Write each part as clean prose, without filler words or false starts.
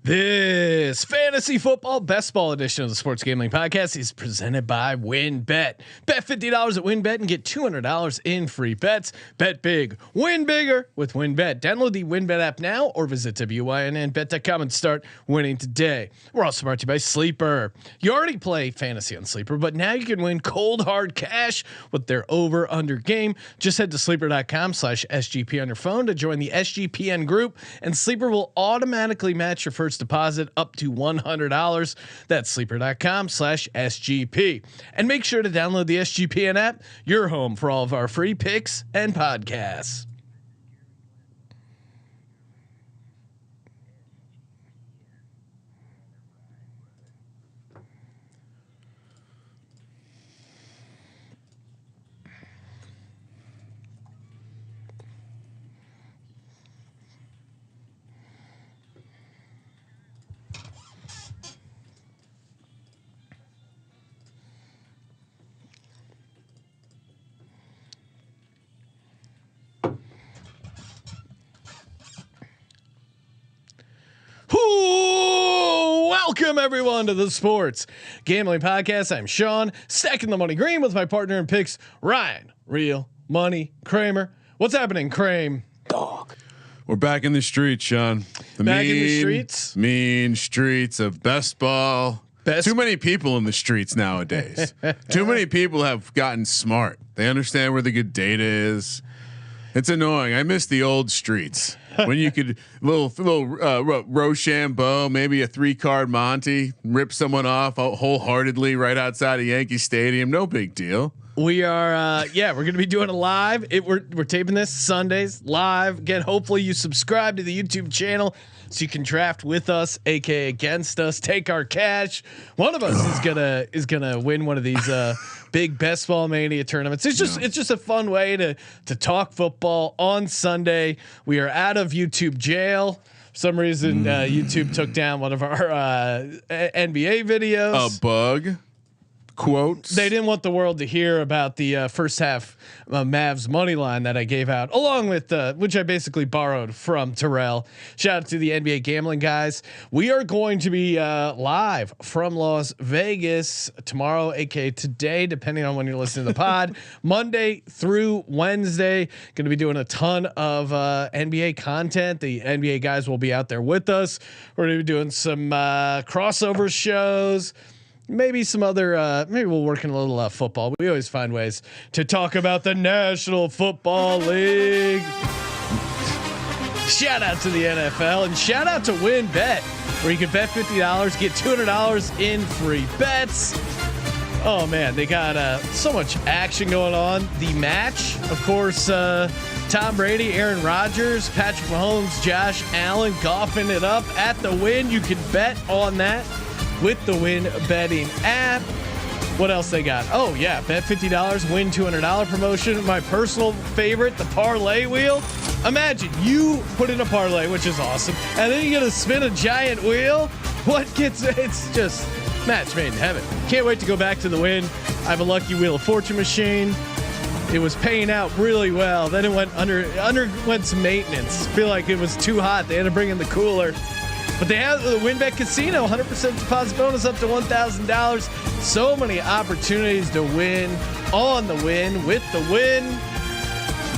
This fantasy football best ball edition of the Sports Gambling Podcast is presented by WynnBet. Bet $50 at WynnBet and get $200 in free bets. Bet big, win bigger with WynnBet. Download the WynnBet app now or visit wynnbet.com and start winning today. We're also brought to you by Sleeper. You already play fantasy on Sleeper, but now you can win cold hard cash with their over under game. Just head to sleeper.com/SGP on your phone to join the SGPN group, and Sleeper will automatically match your first deposit up to $100. That's sleeper.com/SGP. And make sure to download the SGPN app, your home for all of our free picks and podcasts. Welcome everyone to the Sports Gambling Podcast. I'm Sean, stacking the money green with my partner in picks, Ryan, Real Money Kramer. What's happening, Kramer? Dog. We're back in the streets, Sean. In the streets? Mean streets of best ball. Too many people in the streets nowadays. Too many people have gotten smart. They understand where the good data is. It's annoying. I miss the old streets when you could little Rochambeau, maybe a 3-card Monty, rip someone off wholeheartedly right outside of Yankee Stadium. No big deal. We are, we're going to be doing a live. We're taping this Sundays live. Again, hopefully you subscribe to the YouTube channel so you can draft with us, aka against us. Take our cash. One of us is gonna win one of these big best ball mania tournaments. It's just a fun way to talk football on Sunday. We are out of YouTube jail. For some reason, YouTube took down one of our NBA videos. A bug. Quotes. They didn't want the world to hear about the first half Mavs money line that I gave out, along with which I basically borrowed from Terrell. Shout out to the NBA gambling guys. We are going to be live from Las Vegas tomorrow, aka today, depending on when you're listening to the pod. Monday through Wednesday, going to be doing a ton of NBA content. The NBA guys will be out there with us. We're going to be doing some crossover shows. Maybe some other, maybe we'll work in a little football. We always find ways to talk about the National Football League. Shout out to the NFL and shout out to WynnBet, where you can bet $50, get $200 in free bets. Oh man, they got so much action going on. The match, of course, Tom Brady, Aaron Rodgers, Patrick Mahomes, Josh Allen golfing it up at the Wynn. You can bet on that with the Wynn betting app. What else they got? Oh yeah, bet $50, win $200 promotion. My personal favorite, the parlay wheel. Imagine you put in a parlay, which is awesome, and then you get to spin a giant wheel. It's just match made in heaven. Can't wait to go back to the Wynn. I have a lucky Wheel of Fortune machine. It was paying out really well. Then it underwent some maintenance. Feel like it was too hot. They had to bring in the cooler. But they have the WynnBet Casino, 100% deposit bonus up to $1,000. So many opportunities to win on the Wynn with the Wynn.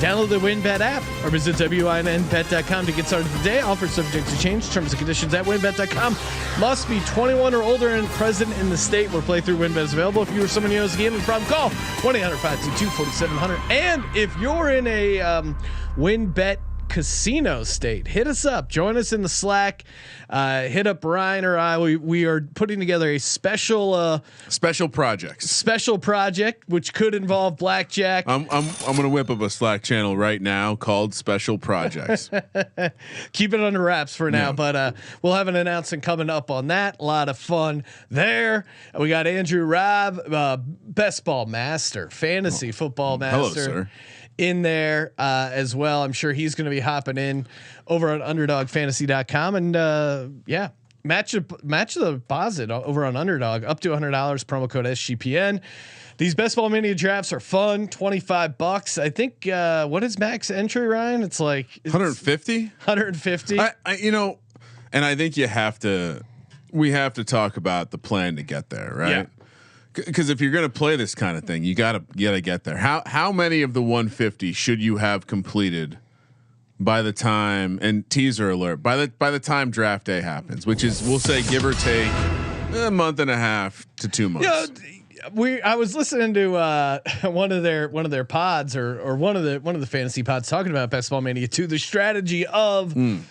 Download the WynnBet app or visit wynnbet.com to get started today. Offer subject to change. Terms and conditions at wynnbet.com. Must be 21 or older and present in the state where playthrough WynnBet is available. If you or someone you know has a gambling problem, call 1-800-522-4700. And if you're in a WynnBet casino state, hit us up, join us in the Slack, hit up Ryan or I. We are putting together a special project which could involve blackjack. I'm gonna whip up a Slack channel right now called Special Projects. Keep it under wraps for now, but we'll have an announcement coming up on that. A lot of fun there. We got Andrew Robb, best ball master, fantasy football master. Hello, sir. In there as well. I'm sure he's going to be hopping in over on underdogfantasy.com and match the deposit over on Underdog up to $100, promo code SGPN. These best ball mania drafts are fun. $25. I think what is max entry, Ryan? It's like 150. 150. And I think we have to talk about the plan to get there, right? Yeah. Because if you're going to play this kind of thing, you gotta get there. How many of the 150 should you have completed by the time, and teaser alert, by the time draft day happens, which is, we'll say, give or take a month and a half to 2 months. I was listening to one of their pods or one of the fantasy pods talking about Best Ball Mania 2, the strategy of filling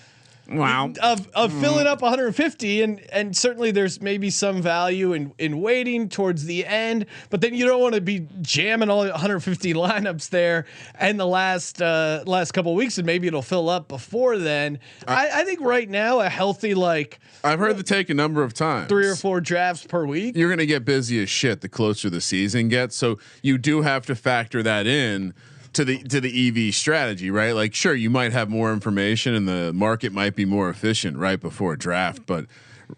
up 150, and certainly there's maybe some value in waiting towards the end, but then you don't want to be jamming all 150 lineups there and the last couple of weeks, and maybe it'll fill up before then. I think right now a healthy, like, I've heard the take a number of times, 3 or 4 drafts per week. You're going to get busy as shit the closer the season gets, so you do have to factor that in to the EV strategy, right? Like, sure, you might have more information and the market might be more efficient right before draft, but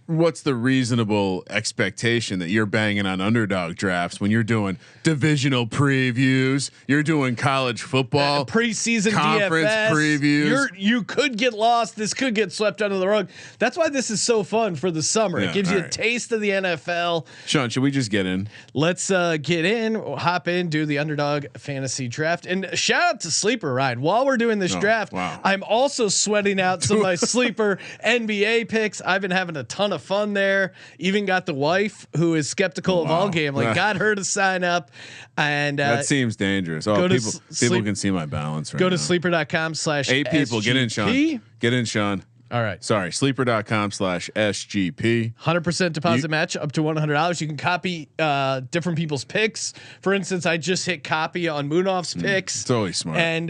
what's the reasonable expectation that you're banging on underdog drafts when you're doing divisional previews, you're doing college football preseason conference DFS previews? You could get lost. This could get swept under the rug. That's why this is so fun for the summer. Yeah, it gives you a taste of the NFL. Sean, should we just get in? Let's get in, hop in, do the underdog fantasy draft, and shout out to Sleeper Ride. While we're doing this draft, I'm also sweating out some of my sleeper NBA picks. I've been having a ton of fun there. Even got the wife who is skeptical of all gambling. Got her to sign up, and that seems dangerous. Oh, people can see my balance right now. Go to sleeper.com/SGP. 8 people. Get in, Sean. Get in, Sean. All right. Sorry. Sleeper.com/SGP. 100% deposit match up to $100. You can copy different people's picks. For instance, I just hit copy on Moonoff's picks. It's always smart. And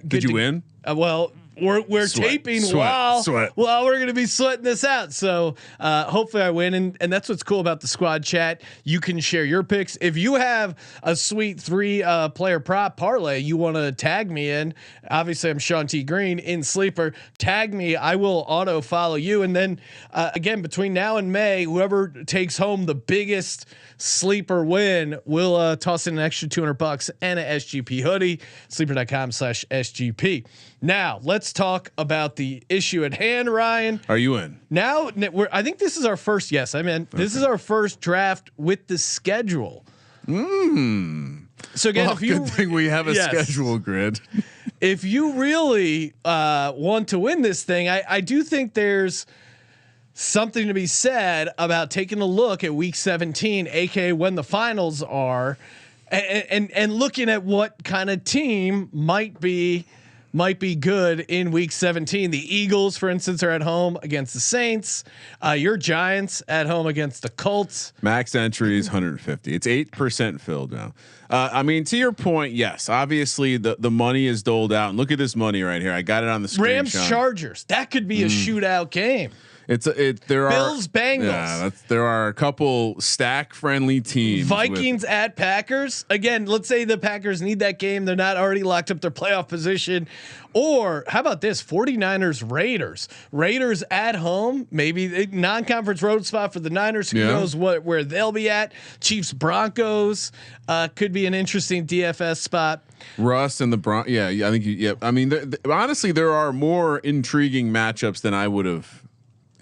did you win? Well, we're taping while we're going to be sweating this out. So hopefully I win. And that's what's cool about the squad chat. You can share your picks. If you have a sweet 3 player prop parlay you want to tag me in, obviously I'm Sean T. Green in Sleeper. Tag me. I will auto follow you. And then again, between now and May, whoever takes home the biggest sleeper win will toss in an extra $200 and a SGP hoodie. Sleeper.com/SGP. Now let's talk about the issue at hand, Ryan. Are you in? Now I think this is our first. Yes, I'm in. This is our first draft with the schedule. So again, if you good thing we have a schedule grid. If you really want to win this thing, I do think there's something to be said about taking a look at week 17, aka when the finals are, and looking at what kind of team might be good in week 17. The Eagles, for instance, are at home against the Saints. Your Giants at home against the Colts. Max entry is 150. It's 8% filled now. I mean, to your point, yes, obviously the money is doled out, and look at this money right here. I got it on the screen. Rams, Chargers. That could be a shootout game. Bills, Bengals. Yeah, there are a couple stack friendly teams. Vikings at Packers. Again, let's say the Packers need that game. They're not already locked up their playoff position. Or how about this? 49ers, Raiders. Raiders at home. Maybe non-conference road spot for the Niners. Who knows where they'll be at? Chiefs, Broncos could be an interesting DFS spot. Russ and the Broncos. Yeah, I think. I mean, honestly, there are more intriguing matchups than I would have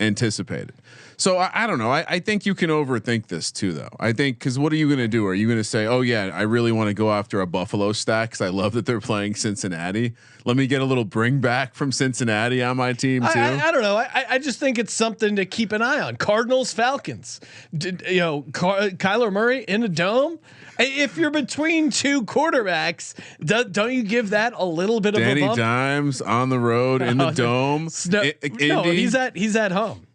anticipated. So I don't know. I think you can overthink this too, though. I think, because what are you going to do? Are you going to say, oh yeah, I really want to go after a Buffalo stack because I love that they're playing Cincinnati. Let me get a little bring back from Cincinnati on my team too. I don't know. I just think it's something to keep an eye on. Cardinals, Falcons. Kyler Murray in a dome. If you're between 2 quarterbacks, don't you give that a little bit of a bump? Danny Dimes on the road in the dome. No, he's at home.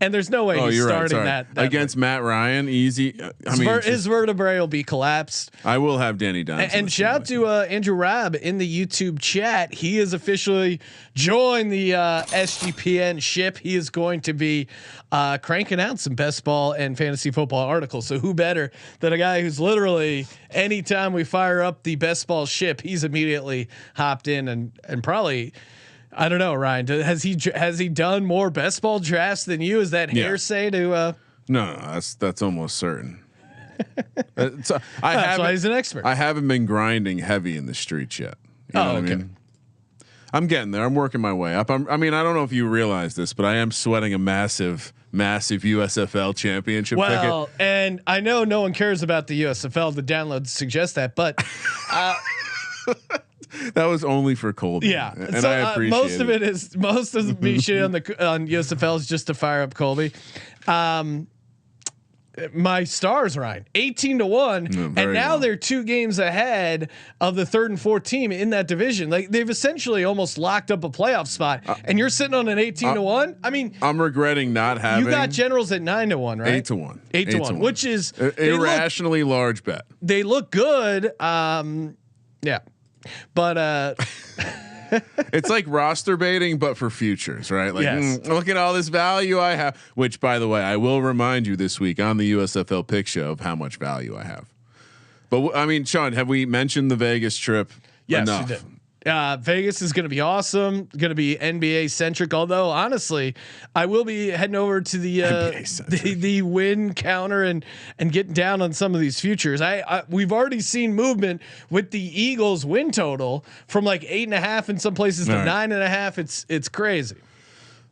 And there's no way he's starting that against Matt Ryan. Easy. His vertebrae will be collapsed. I will have Danny Dimes. And shout out to Andrew Rabb in the YouTube chat. He has officially joined the SGPN ship. He is going to be cranking out some best ball and fantasy football articles. So who better than a guy who's literally, anytime we fire up the best ball ship, he's immediately hopped in and probably. I don't know, Ryan. Has he done more best ball drafts than you? Is that hearsay to? No, that's almost certain. That's why he's an expert. I haven't been grinding heavy in the streets yet. You know what I mean? I'm getting there. I'm working my way up. I mean, I don't know if you realize this, but I am sweating a massive USFL championship ticket. And I know no one cares about the USFL. The downloads suggest that, but that was only for Colby. Yeah, and so, I appreciate most of it is most of me shit on USFL is just to fire up Colby. My Stars, Ryan, 18-1, and now they're 2 games ahead of the 3rd and 4th team in that division. Like they've essentially almost locked up a playoff spot, and you're sitting on an 18-1. I mean, I'm regretting not having. You got Generals at 9-1, right? 8-1, 8-1, which is irrationally large bet. They look good, yeah, but it's like roster baiting, but for futures, right? Like, look at all this value I have. Which, by the way, I will remind you this week on the USFL Pick Show of how much value I have. But I mean, Sean, have we mentioned the Vegas trip? Yes, enough? You did. Vegas is going to be awesome. Going to be NBA centric. Although honestly, I will be heading over to the win counter and getting down on some of these futures. We've already seen movement with the Eagles win total from like 8.5 in some places to 9.5. It's crazy.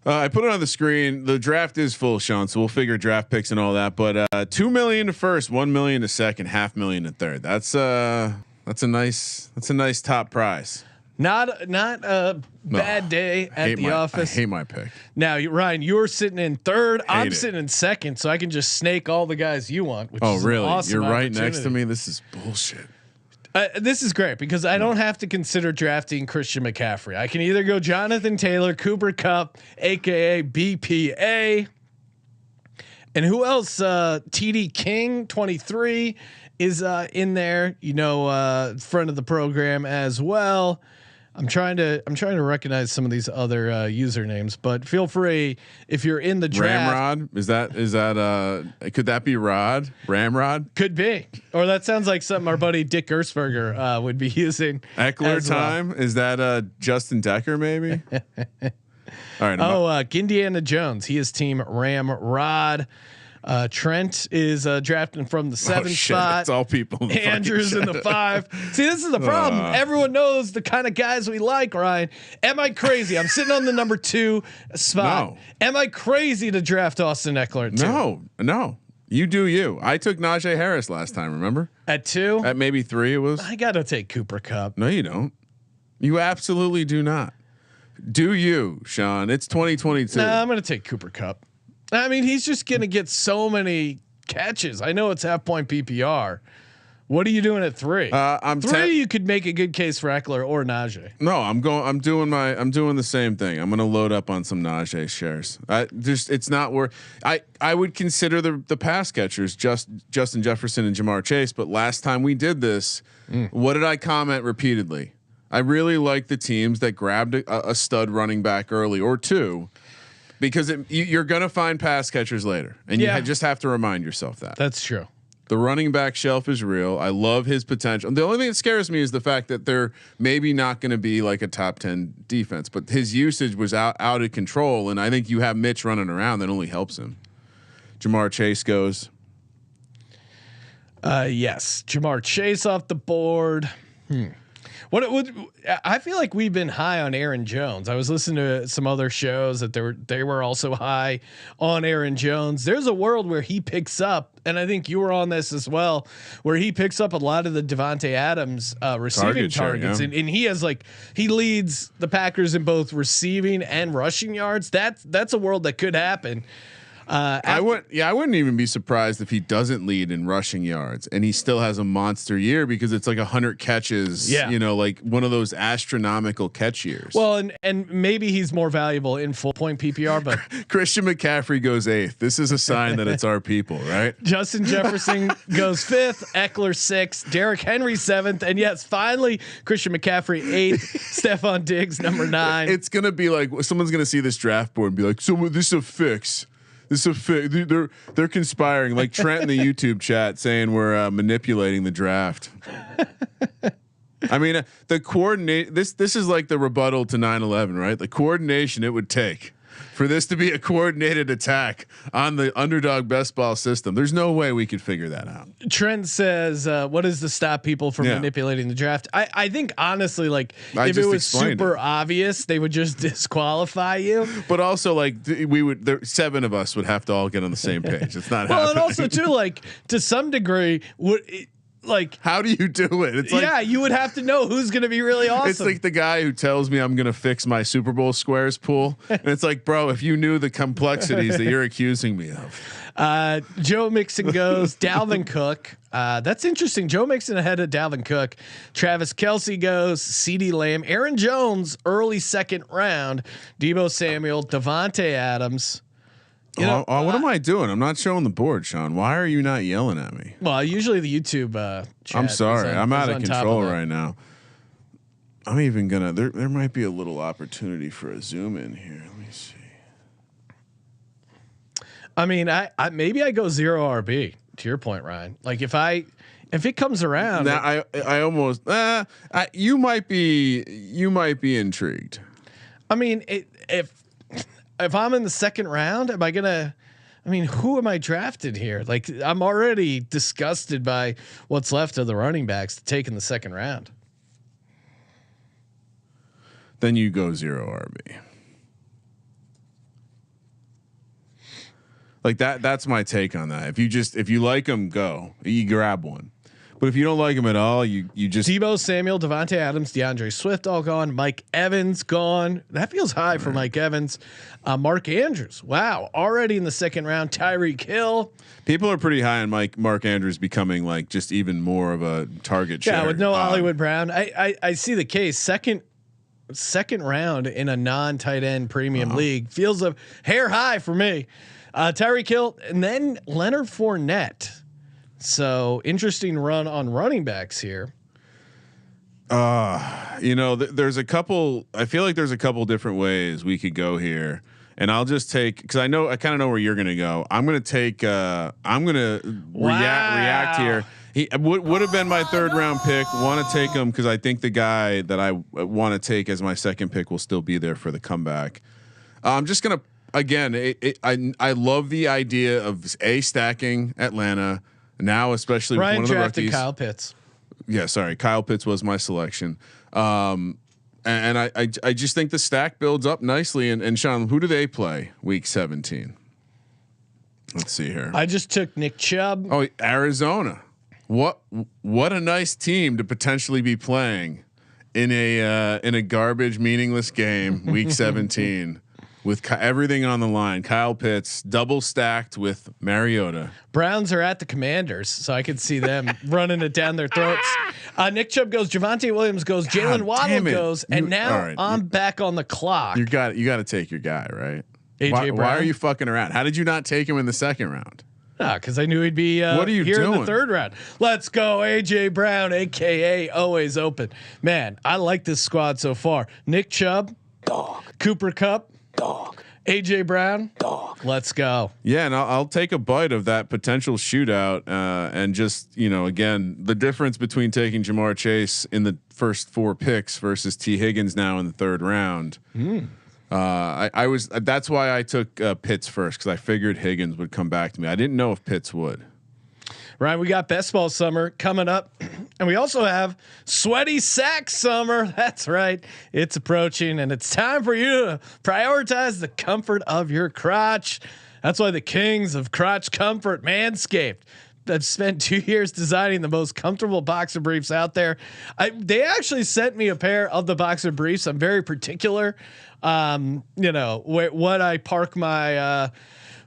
I put it on the screen. The draft is full, Sean. So we'll figure draft picks and all that. But 2 million to first, 1 million to second, $500,000 to third. That's a nice top prize. Not a bad day at the office. I hate my pick. Now, Ryan, you're sitting in third. I'm sitting in second, so I can just snake all the guys you want. Which is really? Awesome You're right next to me. This is bullshit. This is great because I don't have to consider drafting Christian McCaffrey. I can either go Jonathan Taylor, Cooper Kupp, aka BPA, and who else? TD King, 23, is in there. Friend of the program as well. I'm trying to recognize some of these other usernames, but feel free if you're in the draft. Ramrod, is that could that be Rod? Ramrod? Could be. Or that sounds like something our buddy Dick Gersberger would be using. Eckler time? Well. Is that Justin Decker maybe? All right. Indiana Jones. He is team Ramrod. Trent is drafting from the 7th spot. It's all people. Andrew's in the 5. See, this is the problem. Everyone knows the kind of guys we like, Ryan. Am I crazy? I'm sitting on the number 2 spot. No. Am I crazy to draft Austin Eckler too? No. You do you. I took Najee Harris last time, remember? At 2? At maybe 3 it was. I got to take Cooper Kupp. No, you don't. You absolutely do not. Do you, Sean? It's 2022. No, I'm going to take Cooper Kupp. I mean, he's just going to get so many catches. I know it's half point PPR. What are you doing at 3? I'm 3. You could make a good case for Eckler or Najee. No, I'm doing the same thing. I'm going to load up on some Najee shares. It's not worth. I would consider the pass catchers, Justin Jefferson and Jamar Chase. But last time we did this, what did I comment repeatedly? I really like the teams that grabbed a stud running back early or 2. Because you're going to find pass catchers later, and you just have to remind yourself that. That's true. The running back shelf is real. I love his potential. The only thing that scares me is the fact that they're maybe not going to be like a top 10 defense, but his usage was out of control, and I think you have Mitch running around that only helps him. Jamar Chase goes. Yes, Jamar Chase off the board. What it would, I feel like we've been high on Aaron Jones. I was listening to some other shows that they were also high on Aaron Jones. There's a world where he picks up, and I think you were on this as well, where he picks up a lot of the Devontae Adams receiving targets, and he leads the Packers in both receiving and rushing yards. That's a world that could happen. I wouldn't even be surprised if he doesn't lead in rushing yards and he still has a monster year because it's like 100 catches, like one of those astronomical catch years. Well, and maybe he's more valuable in full point PPR, but Christian McCaffrey goes 8th. This is a sign that it's our people, right? Justin Jefferson goes 5th, Eckler 6th, Derrick Henry 7th. And yes, finally Christian McCaffrey 8th, Stephon Diggs number 9. It's going to be like, someone's going to see this draft board and be like, so this is a fix. This is they're conspiring, like Trent in the YouTube chat saying we're manipulating the draft. I mean, the coordinate. This is like the rebuttal to 9/11, right? The coordination it would take for this to be a coordinated attack on the underdog best ball system. There's no way we could figure that out. Trent says, what is to stop people from manipulating the draft? I think honestly, like if it was super obvious, they would just disqualify you. But also like seven of us would have to all get on the same page. It's not well, happening. And also too, like to some degree, how do you do it? It's like, you would have to know who's going to be really awesome. It's like the guy who tells me I'm going to fix my Super Bowl squares pool. And it's like, bro, if you knew the complexities that you're accusing me of. Joe Mixon goes, Dalvin Cook. That's interesting. Joe Mixon ahead of Dalvin Cook. Travis Kelce goes, CeeDee Lamb, Aaron Jones, early second round, Deebo Samuel, Devontae Adams. What am I doing? I'm not showing the board, Sean. Why are you not yelling at me? Well, usually the YouTube. Chat I'm sorry. I'm out of control right now. I'm even gonna. There might be a little opportunity for a zoom in here. Let me see. I mean, I maybe I go 0 RB to your point, Ryan. Like if it comes around, now I almost. You might be intrigued. I mean, if I'm in the second round, am I gonna? I mean, who am I drafted here? Like, I'm already disgusted by what's left of the running backs to take in the second round. Then you go 0 RB. Like that. That's my take on that. If you like them, go. You grab one. But if you don't like him at all, you just Deebo Samuel, Devontae Adams, DeAndre Swift all gone. Mike Evans gone. That feels high for Mike Evans. Mark Andrews, wow, already in the second round. Tyreek Hill. People are pretty high on Mark Andrews becoming like just even more of a target share. Yeah, with no Hollywood Brown. I see the case. Second round in a non-tight end premium league feels a hair high for me. Tyreek Hill and then Leonard Fournette. So interesting run on running backs here. There's a couple. I feel like there's a couple different ways we could go here, and I'll just take because I kind of know where you're going to go. I'm going to take. I'm going to react here. He would have been my third round pick. Want to take him because I think the guy that I want to take as my second pick will still be there for the comeback. I'm just gonna I love the idea of stacking Atlanta. Now, especially with one of the rookies, Kyle Pitts. Yeah, sorry, Kyle Pitts was my selection, and I just think the stack builds up nicely. And Sean, who do they play week 17? Let's see here. I just took Nick Chubb. Oh, Arizona. What a nice team to potentially be playing in a garbage, meaningless game week 17. With everything on the line, Kyle Pitts double stacked with Mariota. Browns are at the Commanders, so I could see them running it down their throats. Nick Chubb goes, Javonte Williams goes, Jalen Waddle goes, and now I'm back on the clock. You got to take your guy, right? AJ Brown. Why are you fucking around? How did you not take him in the second round? Because I knew he'd be what are you here doing? In the third round. Let's go, AJ Brown, aka always open. Man, I like this squad so far. Nick Chubb, dog. Cooper Kupp. Dog. AJ Brown, dog. Let's go. Yeah, and I'll take a bite of that potential shootout, and just again, the difference between taking Jamar Chase in the first 4 picks versus T Higgins now in the third round. That's why I took Pitts first, because I figured Higgins would come back to me. I didn't know if Pitts would. Ryan, we got best ball summer coming up, and we also have sweaty sack summer. That's right. It's approaching, and it's time for you to prioritize the comfort of your crotch. That's why the kings of crotch comfort, Manscaped, have spent 2 years designing the most comfortable boxer briefs out there. They actually sent me a pair of the boxer briefs. I'm very particular, what I park my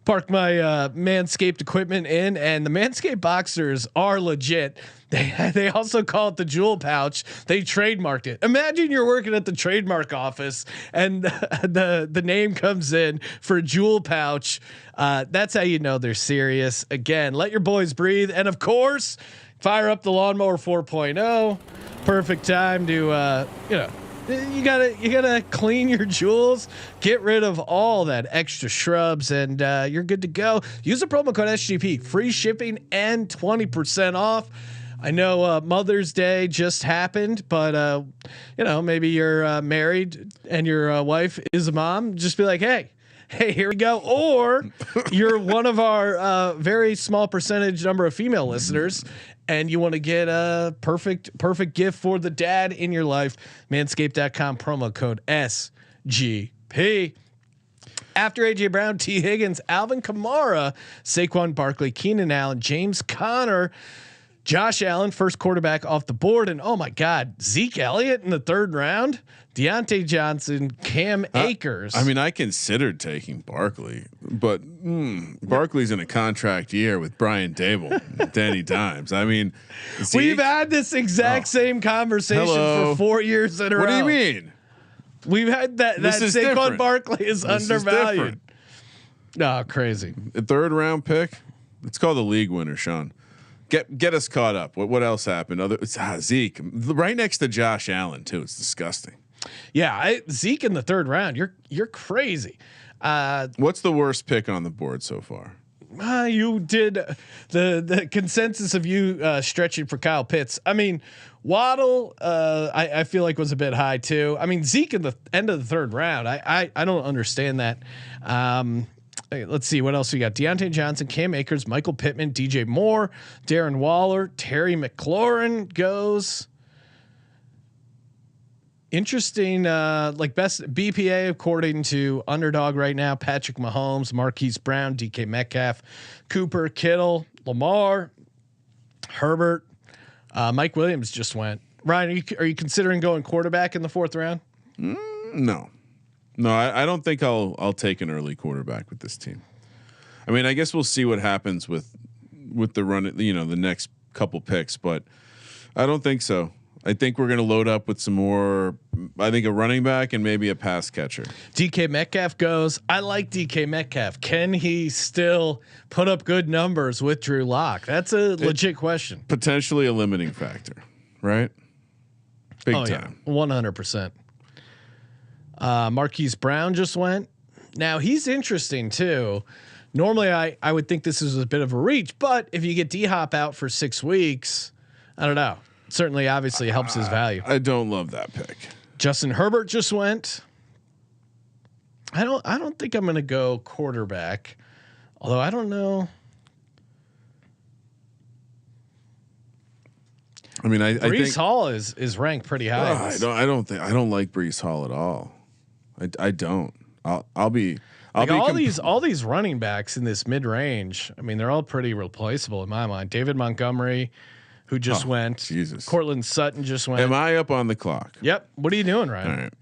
Manscaped equipment in, and the Manscaped boxers are legit. They also call it the jewel pouch. They trademarked it. Imagine you're working at the trademark office and the name comes in for jewel pouch. That's how you know they're serious. Again, let your boys breathe, and of course, fire up the lawnmower 4.0. Perfect time to you gotta clean your jewels, get rid of all that extra shrubs, and you're good to go. Use the promo code SGP, free shipping and 20% off. I know Mother's Day just happened, but maybe you're married and your wife is a mom. Just be like, hey, hey, here we go. Or you're one of our very small percentage number of female listeners, and you want to get a perfect gift for the dad in your life. Manscaped.com, promo code SGP. After AJ Brown, T. Higgins, Alvin Kamara, Saquon Barkley, Keenan Allen, James Conner, Josh Allen, first quarterback off the board, and oh my God, Zeke Elliott in the 3rd round, Deontay Johnson, Cam Akers. I mean, I considered taking Barkley, but Barkley's in a contract year with Brian Dable, Danny Dimes. I mean, Zeke, we've had this exact same conversation for 4 years in a row. What do you mean? We've had that Saquon different. Barkley is undervalued. No, crazy. A 3rd round pick. It's called the league winner, Sean. Get us caught up. What else happened? Zeke right next to Josh Allen too. It's disgusting. Yeah, Zeke in the 3rd round. You're crazy. What's the worst pick on the board so far? You did the consensus of you stretching for Kyle Pitts. I mean, Waddle, I feel like was a bit high too. I mean, Zeke in the end of the 3rd round. I don't understand that. Let's see what else we got. Deontay Johnson, Cam Akers, Michael Pittman, DJ Moore, Darren Waller, Terry McLaurin goes. Interesting, like best BPA according to Underdog right now. Patrick Mahomes, Marquise Brown, DK Metcalf, Cooper, Kittle, Lamar, Herbert, Mike Williams just went. Ryan, are you considering going quarterback in the 4th round? No, I don't think I'll take an early quarterback with this team. I mean, I guess we'll see what happens with the run, the next couple picks, but I don't think so. I think we're going to load up with some more. I think a running back and maybe a pass catcher. DK Metcalf goes. I like DK Metcalf. Can he still put up good numbers with Drew Lock? That's a legit question. Potentially a limiting factor, right? Big time. 100%. Marquise Brown just went. Now he's interesting too. Normally I would think this is a bit of a reach, but if you get D-Hop out for 6 weeks, I don't know. Certainly, obviously helps his value. I don't love that pick. Justin Herbert just went. I don't think I'm going to go quarterback, although I don't know. I mean, I think Breece Hall is ranked pretty high. I don't like Breece Hall at all. I don't. I'll be all these running backs in this mid range. I mean, they're all pretty replaceable in my mind. David Montgomery, who just went. Jesus. Cortland Sutton just went. Am I up on the clock? Yep. What are you doing, Ryan?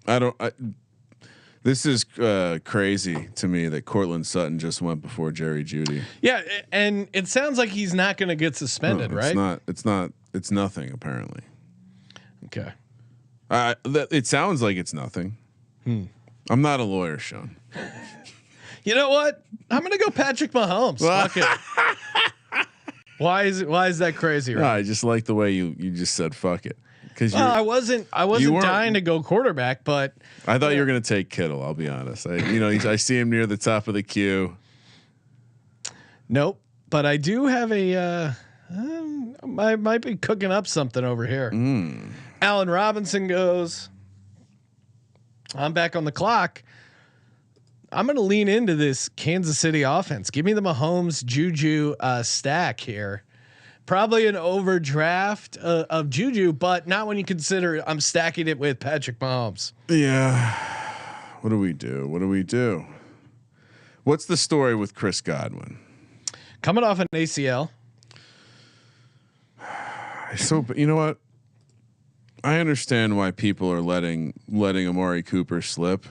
All right. This is crazy to me that Cortland Sutton just went before Jerry Jeudy. Yeah, and it sounds like he's not going to get suspended, right? It's nothing apparently. Okay. It sounds like it's nothing. I'm not a lawyer, Sean. You know what? I'm gonna go Patrick Mahomes. Fuck it. Why is that crazy? Right? No, I just like the way you just said fuck it. Because I wasn't dying to go quarterback, but I thought you were gonna take Kittle. I'll be honest. I see him near the top of the queue. Nope. But I do have I might be cooking up something over here. Allen Robinson goes. I'm back on the clock. I'm going to lean into this Kansas City offense. Give me the Mahomes Juju stack here. Probably an overdraft of Juju, but not when you consider I'm stacking it with Patrick Mahomes. Yeah. What do we do? What's the story with Chris Godwin? Coming off an ACL. So, you know what? I understand why people are letting Amari Cooper slip.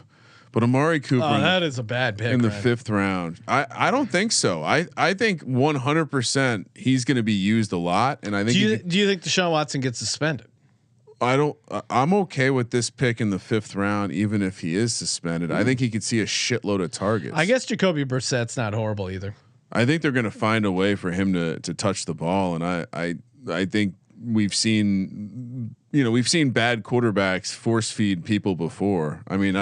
But Amari Cooper, that is a bad pick in the 5th round. I don't think so. I think 100% he's going to be used a lot, and I think. Do you think Deshaun Watson gets suspended? I'm okay with this pick in the 5th round, even if he is suspended. I think he could see a shitload of targets. I guess Jacoby Brissett's not horrible either. I think they're going to find a way for him to touch the ball, and I think we've seen bad quarterbacks force feed people before. I mean,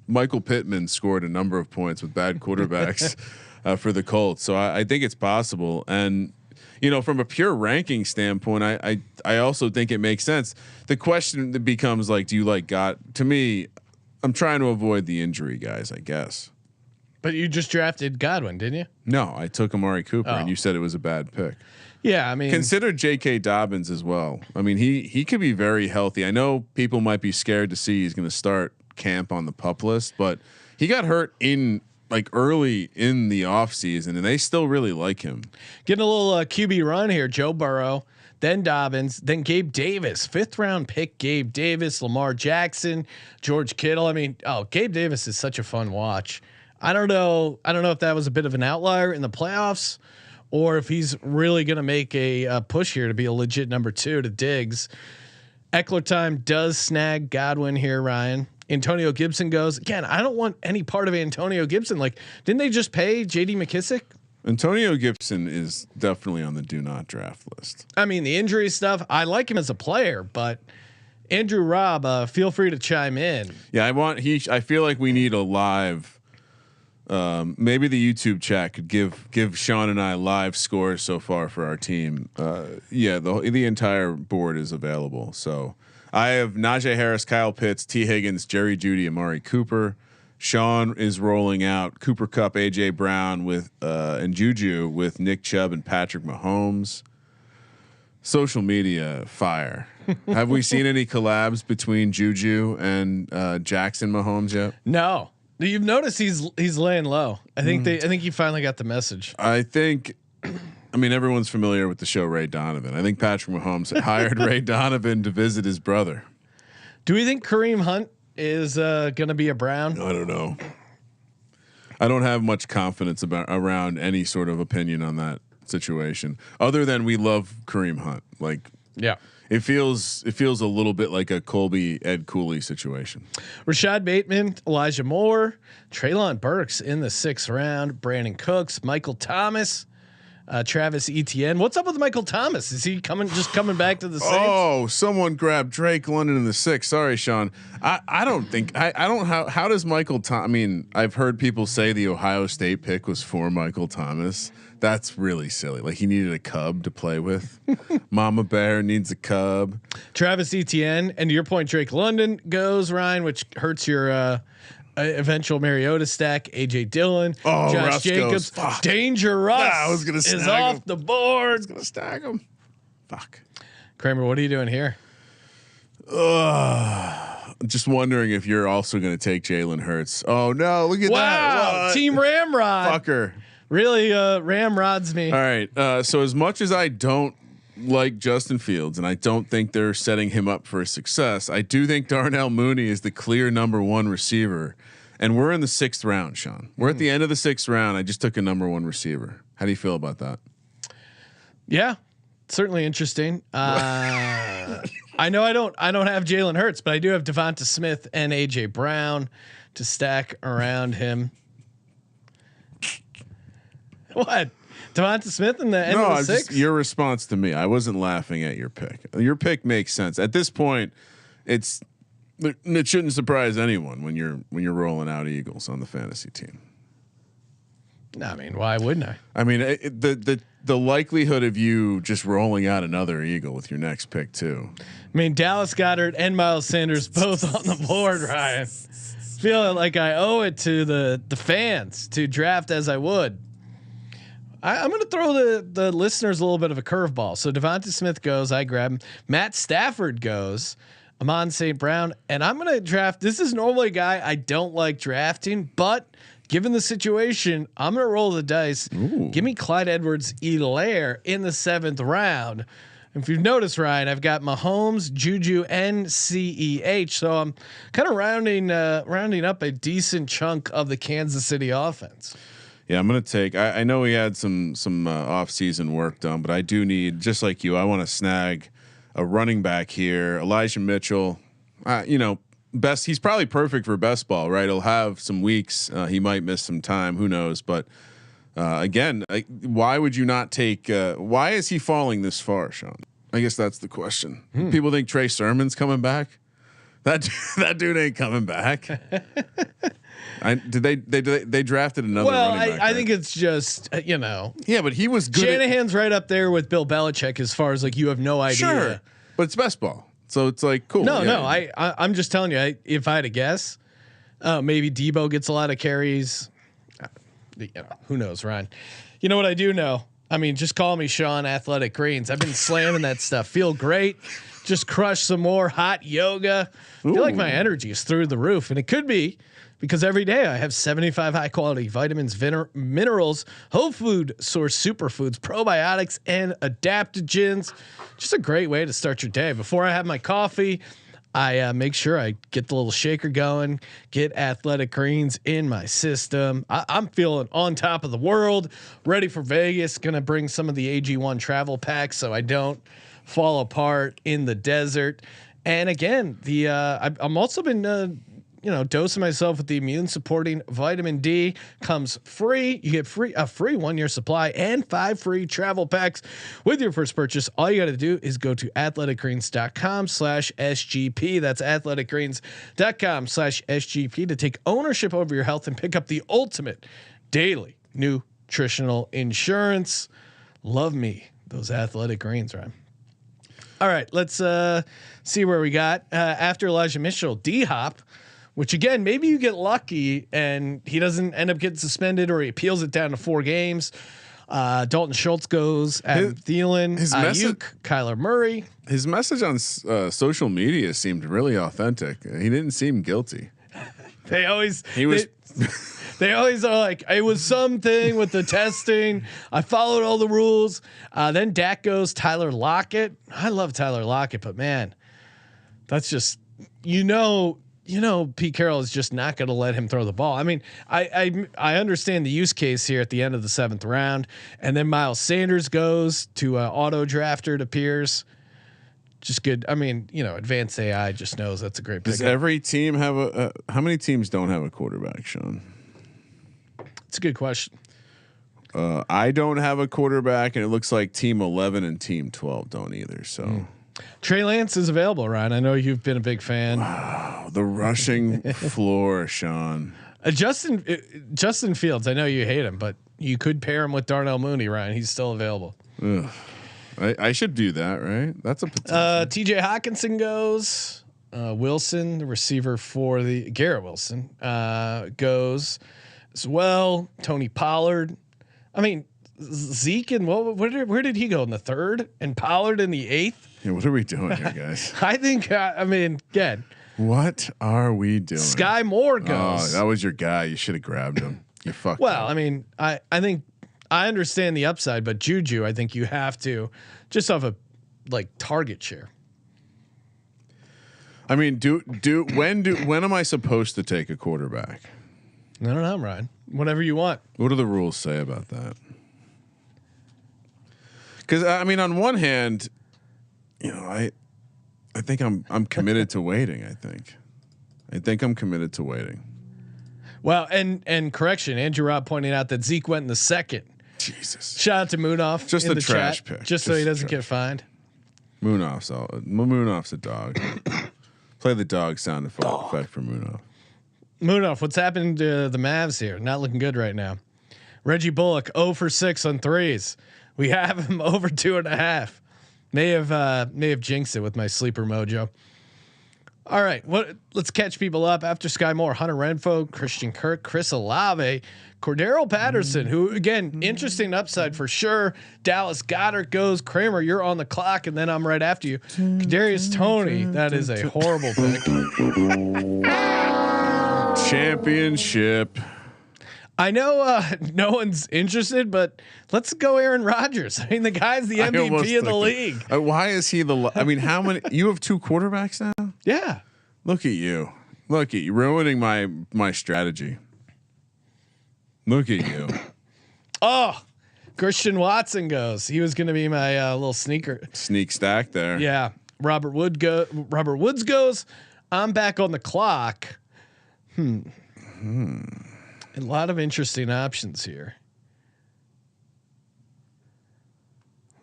Michael Pittman scored a number of points with bad quarterbacks for the Colts. So I think it's possible. And from a pure ranking standpoint, I also think it makes sense. The question that becomes like, do you like God? To me, I'm trying to avoid the injury guys, I guess. But you just drafted Godwin, didn't you? No, I took Amari Cooper, and you said it was a bad pick. Yeah, I mean, consider J.K. Dobbins as well. I mean, he could be very healthy. I know people might be scared to see he's going to start camp on the PUP list, but he got hurt in like early in the offseason, and they still really like him. Getting a little QB run here. Joe Burrow, then Dobbins, then Gabe Davis, 5th round pick. Gabe Davis, Lamar Jackson, George Kittle. I mean, Gabe Davis is such a fun watch. I don't know if that was a bit of an outlier in the playoffs, or if he's really going to make a push here to be a legit number 2 to Diggs. Eckler time does snag Godwin here, Ryan. Antonio Gibson goes again. I don't want any part of Antonio Gibson. Like, didn't they just pay J.D. McKissick? Antonio Gibson is definitely on the do not draft list. I mean, the injury stuff, I like him as a player, but Andrew Robb, feel free to chime in. Yeah, I feel like we need a live. Maybe the YouTube chat could give Sean and I live scores so far for our team. Yeah, the entire board is available. So I have Najee Harris, Kyle Pitts, T Higgins, Jerry Jeudy, Amari Cooper. Sean is rolling out Cooper Kupp, AJ Brown with and Juju with Nick Chubb and Patrick Mahomes. Social media fire. Have we seen any collabs between Juju and Jackson Mahomes yet? No. You've noticed he's laying low. I think he finally got the message. I mean, everyone's familiar with the show Ray Donovan. I think Patrick Mahomes hired Ray Donovan to visit his brother. Do we think Kareem Hunt is going to be a Brown? I don't know. I don't have much confidence around any sort of opinion on that situation, other than we love Kareem Hunt. Like, yeah. It feels a little bit like a Colby Ed Cooley situation. Rashad Bateman, Elijah Moore, Treylon Burks in the 6th round, Brandon Cooks, Michael Thomas, Travis Etienne. What's up with Michael Thomas? Is he coming back to the Saints? Oh, someone grabbed Drake London in the 6th. Sorry, Sean. I don't think I don't how does Michael Thomas? I mean, I've heard people say the Ohio State pick was for Michael Thomas. That's really silly. Like, he needed a cub to play with. Mama Bear needs a cub. Travis Etienne, and to your point, Drake London goes, Ryan, which hurts your eventual Mariota stack. AJ Dillon, Josh Russ Jacobs, goes, Danger Russ. I was gonna is off him. The board. I was gonna stack him. Fuck. Kramer, what are you doing here? Just wondering if you're also going to take Jalen Hurts. Oh no! Look at that! Wow, Team Ramrod. Fucker. Really ramrods me. All right. So as much as I don't like Justin Fields and I don't think they're setting him up for success, I do think Darnell Mooney is the clear number 1 receiver. And we're in the 6th round, Sean. We're at the end of the 6th round. I just took a number 1 receiver. How do you feel about that? Yeah, certainly interesting. I know I don't have Jalen Hurts, but I do have Devonta Smith and AJ Brown to stack around him. What? Devonta Smith in the end of the 6th? Your response to me. I wasn't laughing at your pick. Your pick makes sense. At this point, it shouldn't surprise anyone when you're rolling out Eagles on the fantasy team. I mean, why wouldn't I? I mean, the likelihood of you just rolling out another Eagle with your next pick too. I mean, Dallas Goedert and Miles Sanders both on the board, Ryan. Feeling like I owe it to the fans to draft as I would. I'm going to throw the listeners a little bit of a curveball. So Devonta Smith goes, I grab him. Matt Stafford goes, Amon St. Brown, and I'm going to draft. This is normally a guy I don't like drafting, but given the situation, I'm going to roll the dice. Ooh. Give me Clyde Edwards-Helaire in the 7th round. If you've noticed, Ryan, I've got Mahomes, Juju, and CEH. So I'm kind of rounding up a decent chunk of the Kansas City offense. Yeah, I'm gonna take. I know we had some off-season work done, but I do need, just like you, I want to snag a running back here. Elijah Mitchell, best. He's probably perfect for best ball, right? He'll have some weeks. He might miss some time. Who knows? But again, why would you not take? Why is he falling this far, Sean? I guess that's the question. People think Trey Sermon's coming back. That dude ain't coming back. They drafted another. Well, running back, I right? think it's just Yeah, but he was good. Shanahan's right up there with Bill Belichick as far as like you have no idea. Sure, but it's best ball, so it's like cool. No. I'm just telling you. If I had to guess, maybe Debo gets a lot of carries. Who knows, Ryan? You know what I do know? I mean, just call me Sean Athletic Greens. I've been slamming that stuff. Feel great. Just crush some more hot yoga. Feel like my energy is through the roof, and it could be because every day I have 75 high quality vitamins, minerals, whole food source superfoods, probiotics, and adaptogens. Just a great way to start your day. Before I have my coffee, I make sure I get the little shaker going, get Athletic Greens in my system. I'm feeling on top of the world, ready for Vegas. Going to bring some of the AG1 travel packs so I don't fall apart in the desert. And again, I'm also been dosing myself with the immune supporting vitamin D. Comes free. You get a free 1-year supply and 5 free travel packs with your first purchase. All you got to do is go to athleticgreens.com/SGP. That's athleticgreens.com/SGP to take ownership over your health and pick up the ultimate daily nutritional insurance. Love me those Athletic Greens, right? All right, let's see where we got after Elijah Mitchell, D-Hop. Which again, maybe you get lucky and he doesn't end up getting suspended, or he appeals it down to 4 games. Dalton Schultz goes, Adam Thielen, Ayuk, Kyler Murray. His message on social media seemed really authentic. He didn't seem guilty. They always are like, it was something with the testing. I followed all the rules. Then Dak goes, Tyler Lockett. I love Tyler Lockett, but man, that's just Pete Carroll is just not going to let him throw the ball. I mean, I understand the use case here at the end of the 7th round, and then Miles Sanders goes to auto drafter, it appears. Just good. I mean, advanced AI just knows that's a great pick. Does every team have how many teams don't have a quarterback, Sean? It's a good question. I don't have a quarterback, and it looks like team 11 and team 12 don't either. So. Trey Lance is available, Ryan. I know you've been a big fan. Wow, the rushing floor, Sean. Justin Fields. I know you hate him, but you could pair him with Darnell Mooney, Ryan. He's still available. Ugh. I should do that, right? That's a potential. TJ Hawkinson goes. Wilson, the receiver for the Garrett Wilson, goes as well. Tony Pollard. I mean, Zeke and where did he go in the 3rd, and Pollard in the 8th? Yeah, what are we doing here, guys? I think. Again, what are we doing? Sky Moore goes. Oh, that was your guy. You should have grabbed him. You fucked. Well, up. I mean, I think I understand the upside, but Juju, I think you have to just off a target share. I mean, when am I supposed to take a quarterback? I don't know, Ryan. Whatever you want. What do the rules say about that? Because I mean, on one hand, I think I'm committed to waiting. I think I'm committed to waiting. Well, and correction, Andrew Robb pointing out that Zeke went in the 2nd. Jesus. Shout out to Moonoff. Just in a the trash chat, pick. just so he doesn't get fined. Moonoff's a dog. Play the dog sound effect for Moonoff. Moonoff, what's happened to the Mavs here? Not looking good right now. Reggie Bullock 0 for 6 on threes. We have him over 2.5. May have jinxed it with my sleeper mojo. All right, let's catch people up after Sky Moore, Hunter Renfrow, Christian Kirk, Chris Olave, Cordero Patterson, who again, interesting upside for sure. Dallas Goedert goes. Kramer, you're on the clock, and then I'm right after you. Kadarius Toney, that is a horrible pick. Championship. I know no one's interested, but let's go Aaron Rodgers. I mean, the guy's the MVP of the league. Why is he I mean, how many? You have 2 quarterbacks now? Yeah. Look at you. Look at you ruining my strategy. Look at you. Oh, Christian Watson goes. He was going to be my little sneak stack there. Yeah. Robert Woods goes. I'm back on the clock. A lot of interesting options here.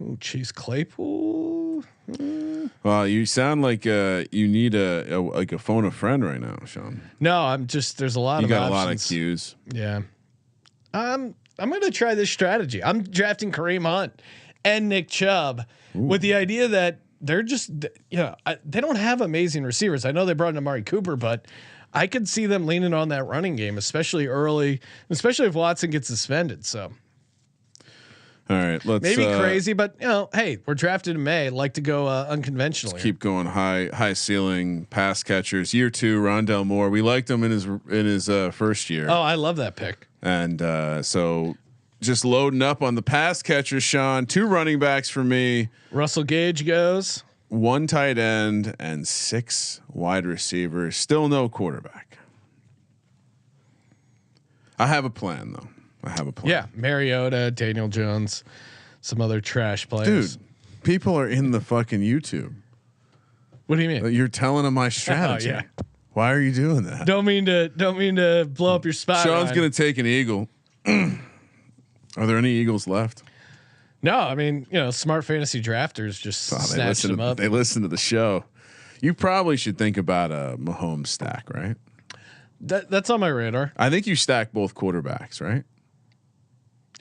Oh, Chase Claypool. Well, you sound like you need a phone a friend right now, Sean. No, I'm just there's a lot. You of got options. a lot of cues. Yeah. I'm gonna try this strategy. I'm drafting Kareem Hunt and Nick Chubb with the idea that they're just they don't have amazing receivers. I know they brought in Amari Cooper, but I could see them leaning on that running game, especially early, especially if Watson gets suspended. So. All right, let's maybe crazy, but hey, we're drafted in May. Like to go unconventional. Keep going high ceiling pass catchers. Year 2, Rondell Moore. We liked him in his first year. Oh, I love that pick. And so just loading up on the pass catchers, Sean. 2 running backs for me. Russell Gage goes. 1 tight end and 6 wide receivers. Still no quarterback. I have a plan though. Yeah, Mariota, Daniel Jones, some other trash players. Dude, people are in the fucking YouTube. What do you mean? You're telling them my strategy. Yeah. Why are you doing that? Don't mean to blow up your spot. Sean's gonna take an eagle. Are there any Eagles left? No, I mean, smart fantasy drafters just snatched them up. They listen to the show. You probably should think about a Mahomes stack, right? That's on my radar. I think you stack both quarterbacks, right?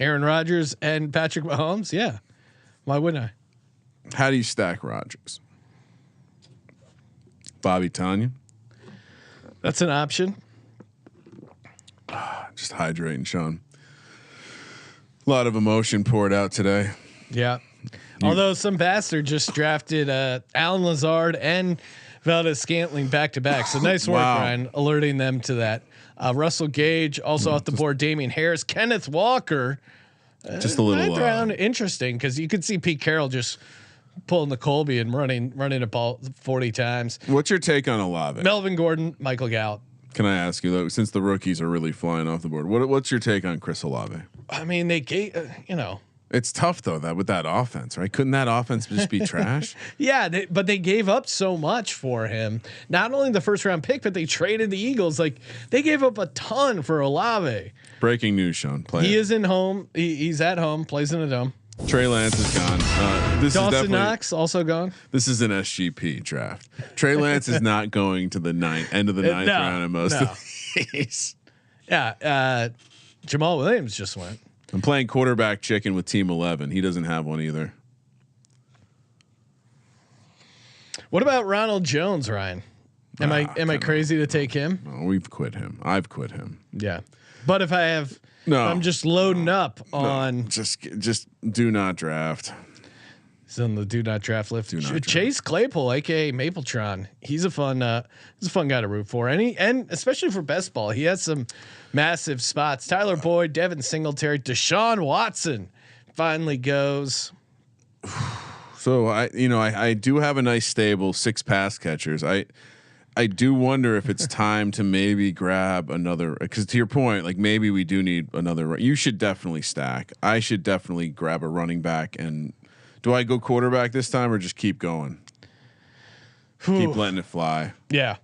Aaron Rodgers and Patrick Mahomes. Yeah. Why wouldn't I? How do you stack Rodgers? Bobby Tanya. That's an option. Just hydrating, Sean. A lot of emotion poured out today. Yeah. Although some bastard just drafted Alan Lazard and Valdez Scantling back to back. So nice work, Ryan, alerting them to that. Russell Gage also off the board. Damian Harris, Kenneth Walker. Just a little round, interesting because you could see Pete Carroll just pulling the Colby and running the ball 40 times. What's your take on Olave? Melvin Gordon, Michael Gallup. Can I ask you though, since the rookies are really flying off the board, what's your take on Chris Olave? I mean, they gave It's tough though with that offense, right? Couldn't that offense just be trash? Yeah, but they gave up so much for him. Not only the first round pick, but they traded the Eagles. Like they gave up a ton for Olave. Breaking news, Sean. He is in home. He's at home. Plays in a dome. Trey Lance is gone. Dawson Knox also gone. This is an SGP draft. Trey Lance is not going to the end of the ninth round in most of these. Yeah, Jamal Williams just went. I'm playing quarterback chicken with Team 11. He doesn't have one either. What about Ronald Jones, Ryan? Am I crazy to take him? No, we've quit him. I've quit him. Yeah, but if I have, I'm just loading up on. Just do not draft. He's on the do not draft list. Chase Claypool, aka Mapletron. He's a fun guy to root for. And especially for best ball, he has some massive spots. Tyler Boyd, Devin Singletary, Deshaun Watson finally goes. So I do have a nice stable 6 pass catchers. I do wonder if it's time to maybe grab another, because to your point, like maybe we do need another. You should definitely stack. I should definitely grab a running back. And do I go quarterback this time or just keep going? Keep letting it fly. Yeah.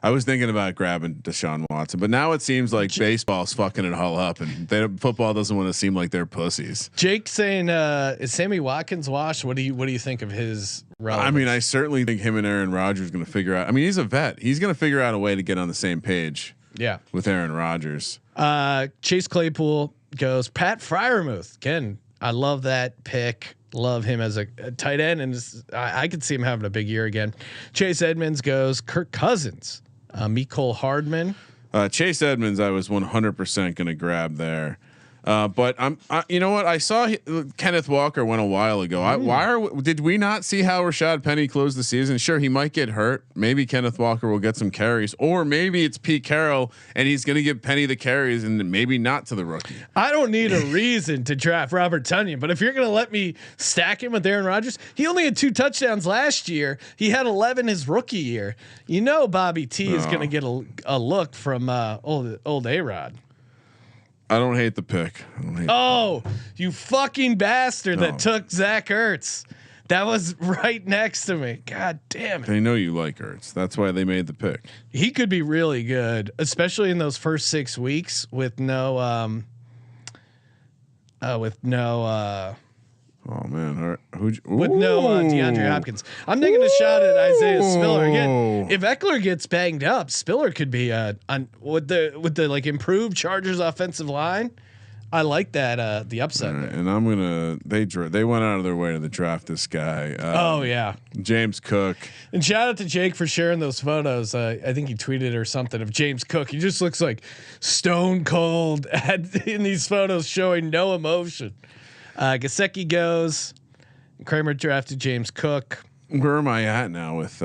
I was thinking about grabbing Deshaun Watson, but now it seems like baseball's fucking it all up, and football doesn't want to seem like they're pussies. Jake saying, "Is Sammy Watkins washed?" What do you think of his relevance? I mean, I certainly think him and Aaron Rodgers are going to figure out. I mean, he's a vet. He's going to figure out a way to get on the same page. Yeah, with Aaron Rodgers. Chase Claypool goes. Pat Freiermuth. Again, I love that pick. Love him as a tight end, and I could see him having a big year again. Chase Edmonds goes. Kirk Cousins. Mecole Hardman. Chase Edmonds, I was 100% going to grab there. But you know what? I saw Kenneth Walker went a while ago. Did we not see how Rashad Penny closed the season? Sure, he might get hurt. Maybe Kenneth Walker will get some carries, or maybe it's Pete Carroll and he's going to give Penny the carries and maybe not to the rookie. I don't need a reason to draft Robert Tonyan, but if you're going to let me stack him with Aaron Rodgers, he only had 2 touchdowns last year. He had 11 his rookie year. You know, Bobby T is going to get a look from old A-Rod. I don't hate the pick. You fucking bastard that took Zach Ertz. That was right next to me. God damn it. They know you like Ertz. That's why they made the pick. He could be really good, especially in those first 6 weeks with no Oh man, with no DeAndre Hopkins. I'm taking a shot at Isaiah Spiller again. If Eckler gets banged up, Spiller could be with the like improved Chargers offensive line. I like that the upset. Right, and I'm gonna they went out of their way to draft this guy. Oh yeah, James Cook. And shout out to Jake for sharing those photos. I think he tweeted or something of James Cook. He just looks like stone cold in these photos, showing no emotion. Gesicki goes. Kramer drafted James Cook. Where am I at now with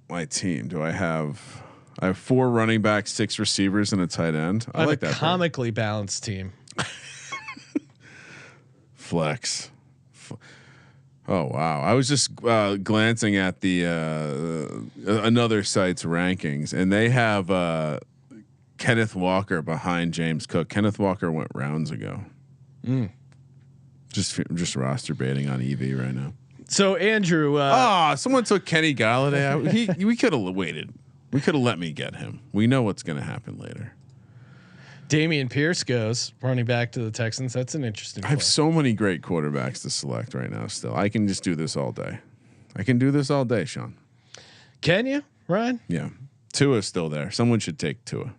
my team? I have 4 running backs, 6 receivers, and a tight end. I like that. Comically balanced team. Flex. Oh wow! I was just glancing at the another site's rankings, and they have Kenneth Walker behind James Cook. Kenneth Walker went rounds ago. Just roster baiting on EV right now. So Andrew, someone took Kenny Galladay. We could have waited. We could have let me get him. We know what's going to happen later. Damian Pierce goes running back to the Texans. That's an interesting. I have so many great quarterbacks to select right now. Still, I can just do this all day. I can do this all day, Sean. Can you, Ryan? Yeah, Tua's still there. Someone should take Tua.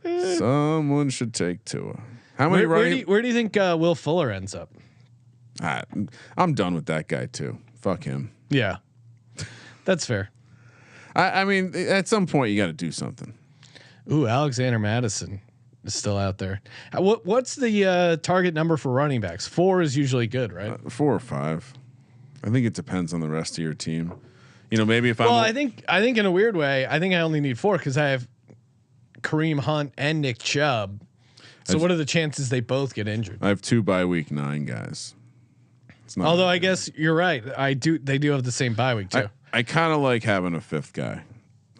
Someone should take Tua. How many? Where do you think Will Fuller ends up? I'm done with that guy too. Fuck him. Yeah, that's fair. I mean, at some point you got to do something. Ooh, Alexander Madison is still out there. What's the target number for running backs? 4 is usually good, right? 4 or 5. I think it depends on the rest of your team. You know, maybe if I think in a weird way, I think I only need 4 because I have Kareem Hunt and Nick Chubb. So what are the chances they both get injured? I have 2 bye week 9 guys. Although I guess you're right. They do have the same bye week too. I kind of like having a 5th guy.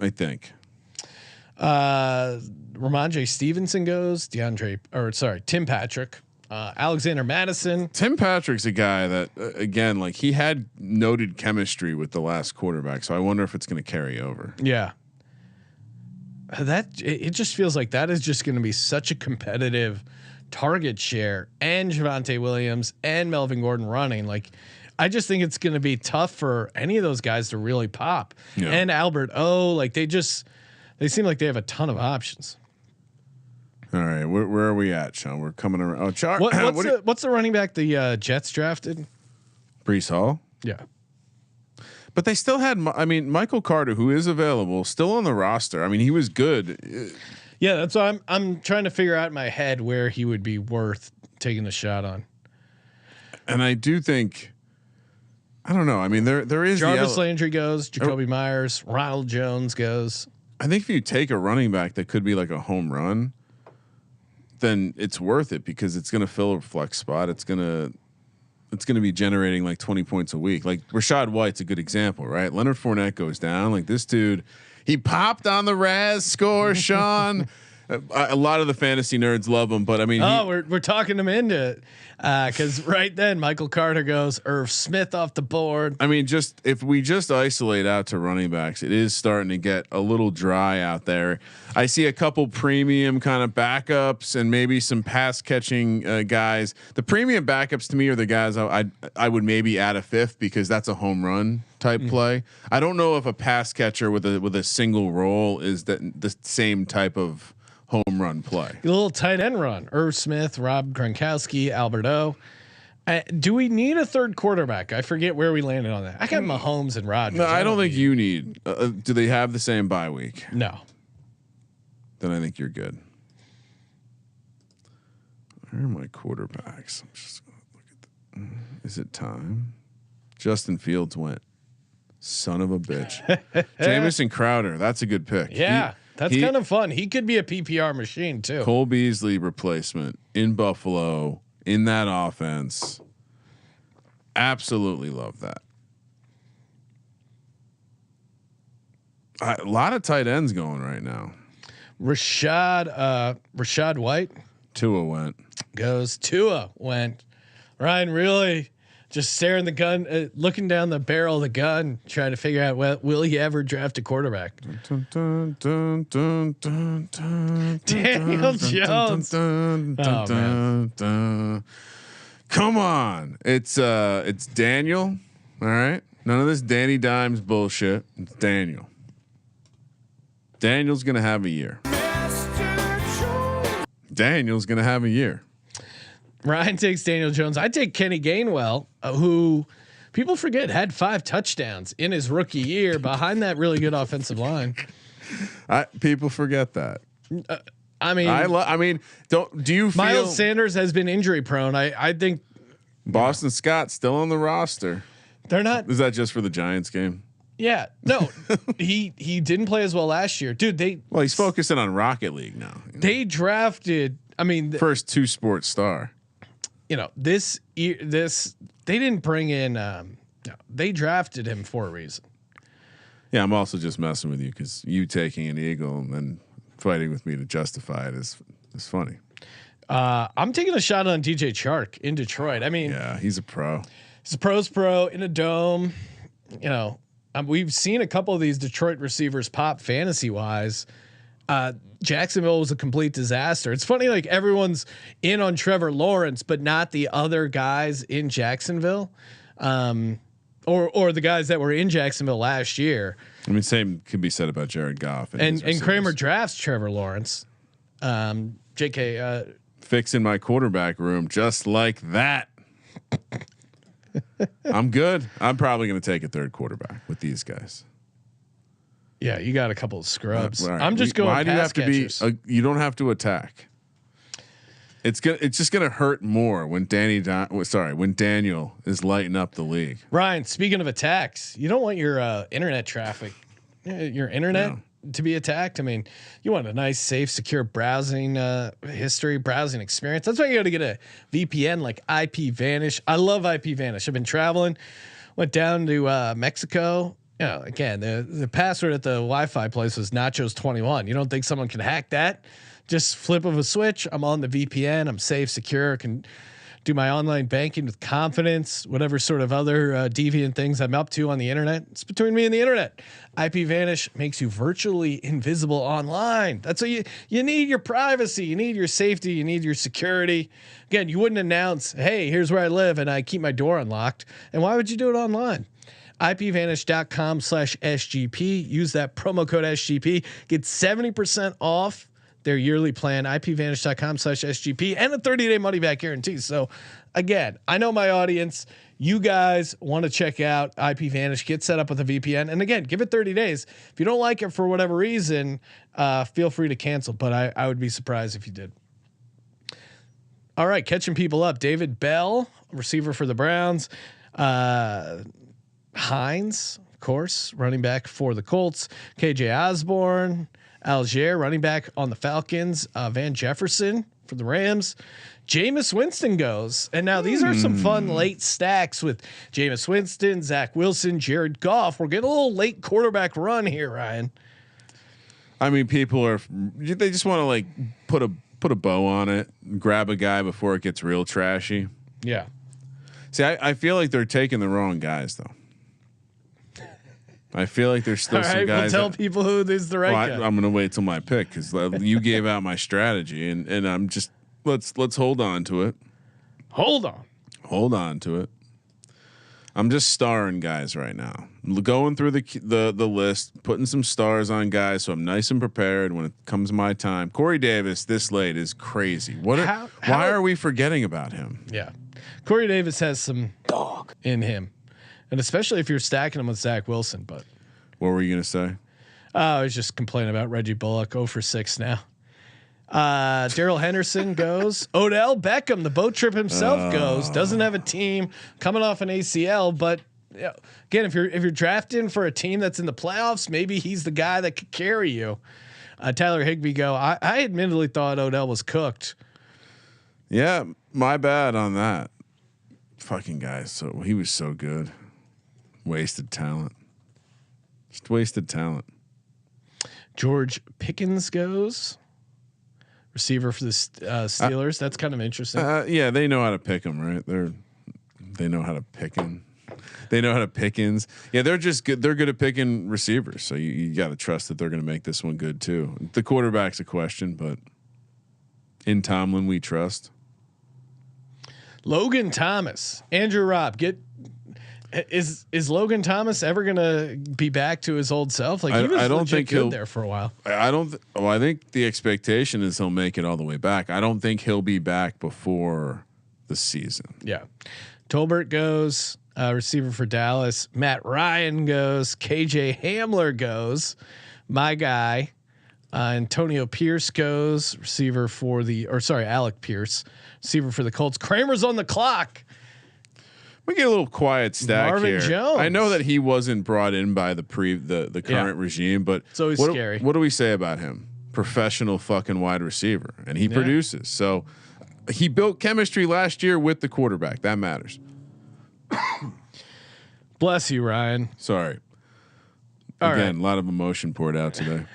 I think. Ramondre Stevenson goes. Tim Patrick. Alexander Madison. Tim Patrick's a guy that again, like he had noted chemistry with the last quarterback. So I wonder if it's going to carry over. Yeah. It just feels like that is just going to be such a competitive target share, and Javonte Williams and Melvin Gordon running. Like, I just think it's going to be tough for any of those guys to really pop. Yeah. And Albert like they seem like they have a ton of options. All right, where are we at, Sean? We're coming around. Oh, what's the running back the Jets drafted? Breece Hall. Yeah. But they still had, Michael Carter, who is available, still on the roster. I mean, he was good. Yeah, that's why I'm trying to figure out in my head where he would be worth taking a shot on. And I do think, I don't know. I mean, there is Jarvis Landry goes, Jacoby Myers, Ronald Jones goes. I think if you take a running back that could be like a home run, then it's worth it because it's going to fill a flex spot. It's going to be generating like 20 points a week. Like Rashad White's a good example, right? Leonard Fournette goes down. Like this dude, he popped on the Raz score, Sean. A lot of the fantasy nerds love him, but I mean, we're talking him into it because right then Michael Carter goes, Irv Smith off the board. I mean, if we isolate out to running backs, it is starting to get a little dry out there. I see a couple premium kind of backups and maybe some pass catching guys. The premium backups to me are the guys I would maybe add a 5th because that's a home run type play. I don't know if a pass catcher with a single role is the same type of home run play. A little tight end run. Irv Smith, Rob Gronkowski, Albert do we need a 3rd quarterback? I forget where we landed on that. I got Mahomes and Rodgers. No, I don't think you need. Do they have the same bye week? No. Then I think you're good. Where are my quarterbacks? I'm just gonna look at Is it time? Justin Fields went. Son of a bitch. Jamison Crowder. That's a good pick. Yeah. That's kind of fun. He could be a PPR machine too. Cole Beasley replacement in Buffalo in that offense. Absolutely love that. A lot of tight ends going right now. Rashad White. Tua went. Ryan really just staring the gun, looking down the barrel of the gun, trying to figure out will he ever draft a quarterback? Daniel Jones. Come on. It's Daniel. All right. None of this Danny Dimes bullshit. It's Daniel. Daniel's gonna have a year. Daniel's gonna have a year. Ryan takes Daniel Jones. I take Kenny Gainwell, who people forget had 5 touchdowns in his rookie year behind that really good offensive line. People forget that. I mean, do you feel Miles Sanders has been injury prone? I think Boston Scott's still on the roster. They're not. Is that just for the Giants game? Yeah, no, he didn't play as well last year, dude. He's focusing on Rocket League now. They drafted. I mean, first 2 sports star. This year, they didn't bring in. They drafted him for a reason. Yeah, I'm also just messing with you because you taking an Eagle and then fighting with me to justify it is funny. I'm taking a shot on DJ Chark in Detroit. I mean, yeah, he's a pro. He's a pro's pro in a dome. We've seen a couple of these Detroit receivers pop fantasy wise. Jacksonville was a complete disaster. It's funny, like everyone's in on Trevor Lawrence, but not the other guys in Jacksonville, or the guys that were in Jacksonville last year. I mean, same could be said about Jared Goff and Kramer drafts Trevor Lawrence. JK fixing my quarterback room just like that. I'm good. I'm probably going to take a 3rd quarterback with these guys. Yeah, you got a couple of scrubs. Right. I'm just going. Why do you have catchers. to be? You don't have to attack. It's just gonna hurt more when when Daniel is lighting up the league. Ryan, speaking of attacks, you don't want your internet traffic, to be attacked. I mean, you want a nice, safe, secure browsing history, browsing experience. That's why you got to get a VPN like IPVanish. I love IPVanish. I've been traveling, went down to Mexico. Again, the password at the Wi-Fi place was Nachos21. You don't think someone can hack that? Just flip of a switch. I'm on the VPN. I'm safe, secure. Can do my online banking with confidence. Whatever sort of other deviant things I'm up to on the internet, it's between me and the internet. IPVanish makes you virtually invisible online. That's what you need. Your privacy. You need your safety. You need your security. Again, you wouldn't announce, "Hey, here's where I live and I keep my door unlocked." And why would you do it online? IPVanish.com/SGP. Use that promo code SGP. Get 70% off their yearly plan. IPVanish.com/SGP and a 30-day money back guarantee. So again, I know my audience. You guys want to check out IPVanish, get set up with a VPN. And again, give it 30 days. If you don't like it for whatever reason, feel free to cancel. But I would be surprised if you did. All right, catching people up. David Bell, receiver for the Browns. Hines, of course, running back for the Colts. KJ Osborne, Algier, running back on the Falcons. Van Jefferson for the Rams. Jameis Winston goes. And now these are some fun late stacks with Jameis Winston, Zach Wilson, Jared Goff. We're getting a little late quarterback run here, Ryan. I mean, they just want to like put a bow on it, grab a guy before it gets real trashy. Yeah. See, I feel like they're taking the wrong guys though. I feel like there's still some guys. We'll tell people who is the right guy. I'm going to wait till my pick because you gave out my strategy, and I'm just let's hold on to it. Hold on to it. I'm just starring guys right now, going through the list, putting some stars on guys, so I'm nice and prepared when it comes my time. Corey Davis this late is crazy. Why are we forgetting about him? Yeah, Corey Davis has some dog in him. And especially if you're stacking him with Zach Wilson. But what were you going to say? I was just complaining about Reggie Bullock. 0 for 6 now. Daryl Henderson goes. Odell Beckham, the boat trip himself, goes. Doesn't have a team, coming off an ACL. But again, if you're drafting for a team that's in the playoffs, maybe he's the guy that could carry you. Tyler Higbee go. I admittedly thought Odell was cooked. Yeah, my bad on that. Fucking guy. So he was so good. Wasted talent. Just wasted talent. George Pickens goes. Receiver for the Steelers. That's kind of interesting. Yeah, they know how to pick them, right? They know how to pick him. They know how to Pickens. Yeah, they're just good. They're good at picking receivers. So you got to trust that they're going to make this one good too. The quarterback's a question, but in Tomlin we trust. Logan Thomas, Andrew Robb. Is Logan Thomas ever gonna be back to his old self? Like he was I don't think he'll there for a while. I don't. I think the expectation is he'll make it all the way back. I don't think he'll be back before the season. Yeah, Tolbert goes, receiver for Dallas. Matt Ryan goes. KJ Hamler goes. My guy, Antonio Pierce goes, receiver for Alec Pierce, receiver for the Colts. Kramer's on the clock. We get a little quiet stack Marvin here. Jones. I know that he wasn't brought in by the current regime, but it's always scary. What do we say about him? Professional fucking wide receiver, and he produces. So he built chemistry last year with the quarterback. That matters. Bless you, Ryan. Sorry. All Again, right. a lot of emotion poured out today.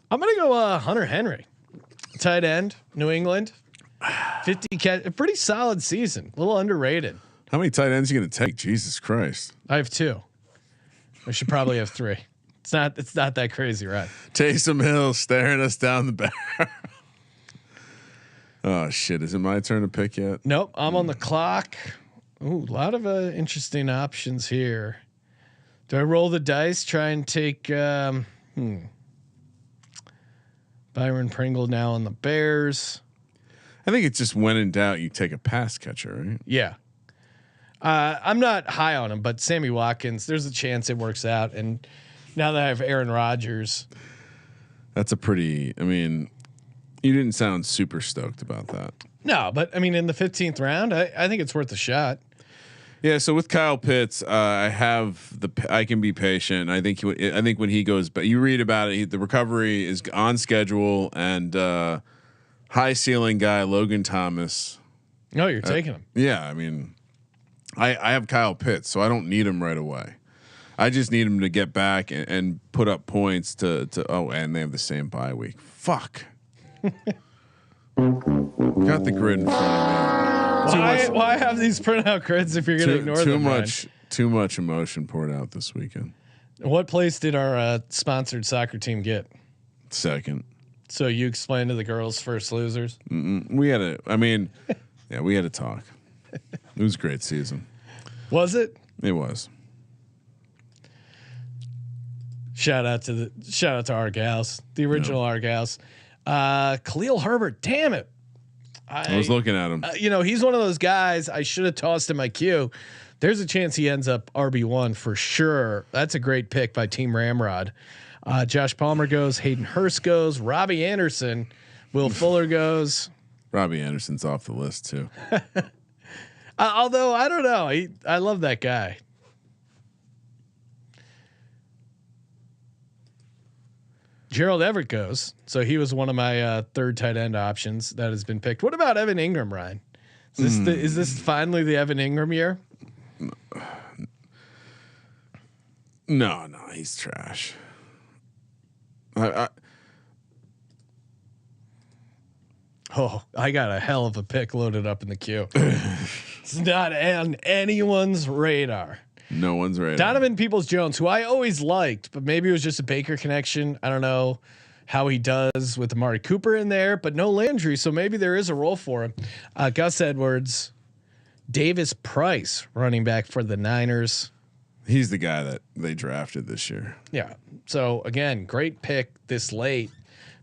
I'm gonna go Hunter Henry, tight end, New England. 50 catch, a pretty solid season. A little underrated. How many tight ends are you going to take? Jesus Christ. I have 2. I should probably have 3. It's not that crazy, right? Taysom Hill staring us down the barrel. Oh shit! Is it my turn to pick yet? Nope. I'm on the clock. Ooh, a lot of interesting options here. Do I roll the dice? Try and take Byron Pringle now on the Bears. I think it's just when in doubt, you take a pass catcher, right? Yeah. I'm not high on him, but Sammy Watkins, there's a chance it works out. And now that I have Aaron Rodgers, that's a pretty. I mean, you didn't sound super stoked about that. No, but I mean, in the 15th round, I think it's worth a shot. Yeah. So with Kyle Pitts, I can be patient. I think when he goes, but you read about it, the recovery is on schedule, and high ceiling guy Logan Thomas. No, you're taking him. Yeah, I mean, I have Kyle Pitts, so I don't need him right away. I just need him to get back and put up points to. Oh, and they have the same bye week. Fuck. Got the grid in front of me. Why have these printout grids if you're going to ignore them? Too much emotion poured out this weekend. What place did our sponsored soccer team get? Second. So you explained to the girls first losers. We had we had a talk. It was a great season. Was it? It was. Shout out to our gals, the original our gals. Khalil Herbert, damn it. I was looking at him. He's one of those guys I should have tossed in my queue. There's a chance he ends up RB1 for sure. That's a great pick by Team Ramrod. Josh Palmer goes, Hayden Hurst goes, Robbie Anderson, Will Fuller goes. Robbie Anderson's off the list too. Although I don't know, I love that guy. Gerald Everett goes, so he was one of my third tight end options that has been picked. What about Evan Ingram, Ryan? Is this finally the Evan Ingram year? No, he's trash. I got a hell of a pick loaded up in the queue. It's not on anyone's radar. No one's radar. Donovan Peoples-Jones, who I always liked, but maybe it was just a Baker connection. I don't know how he does with Amari Cooper in there, but no Landry, so maybe there is a role for him. Gus Edwards, Davis Price, running back for the Niners. He's the guy that they drafted this year. Yeah. So again, great pick this late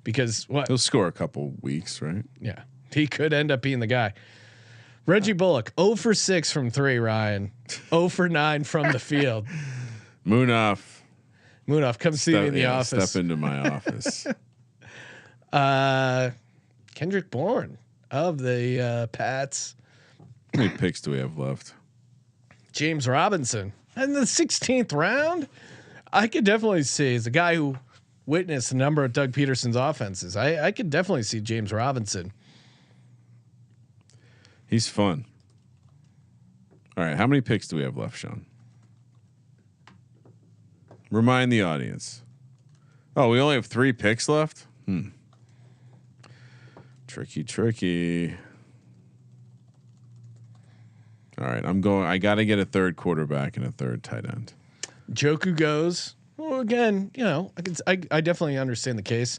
because he'll score a couple weeks, right? Yeah, he could end up being the guy. Reggie Bullock, 0 for 6 from 3. Ryan, 0 for 9 from the field. Moonoff, come see me in the office. Step into my office. Kendrick Bourne of the Pats. How many picks do we have left? James Robinson in the 16th round. I could definitely see, as a guy who witnessed a number of Doug Peterson's offenses, I could definitely see James Robinson. He's fun. All right, how many picks do we have left, Sean? Remind the audience. Oh, we only have 3 picks left? Tricky. All right, I got to get a third quarterback and a third tight end. Joku goes. Well, again, I definitely understand the case.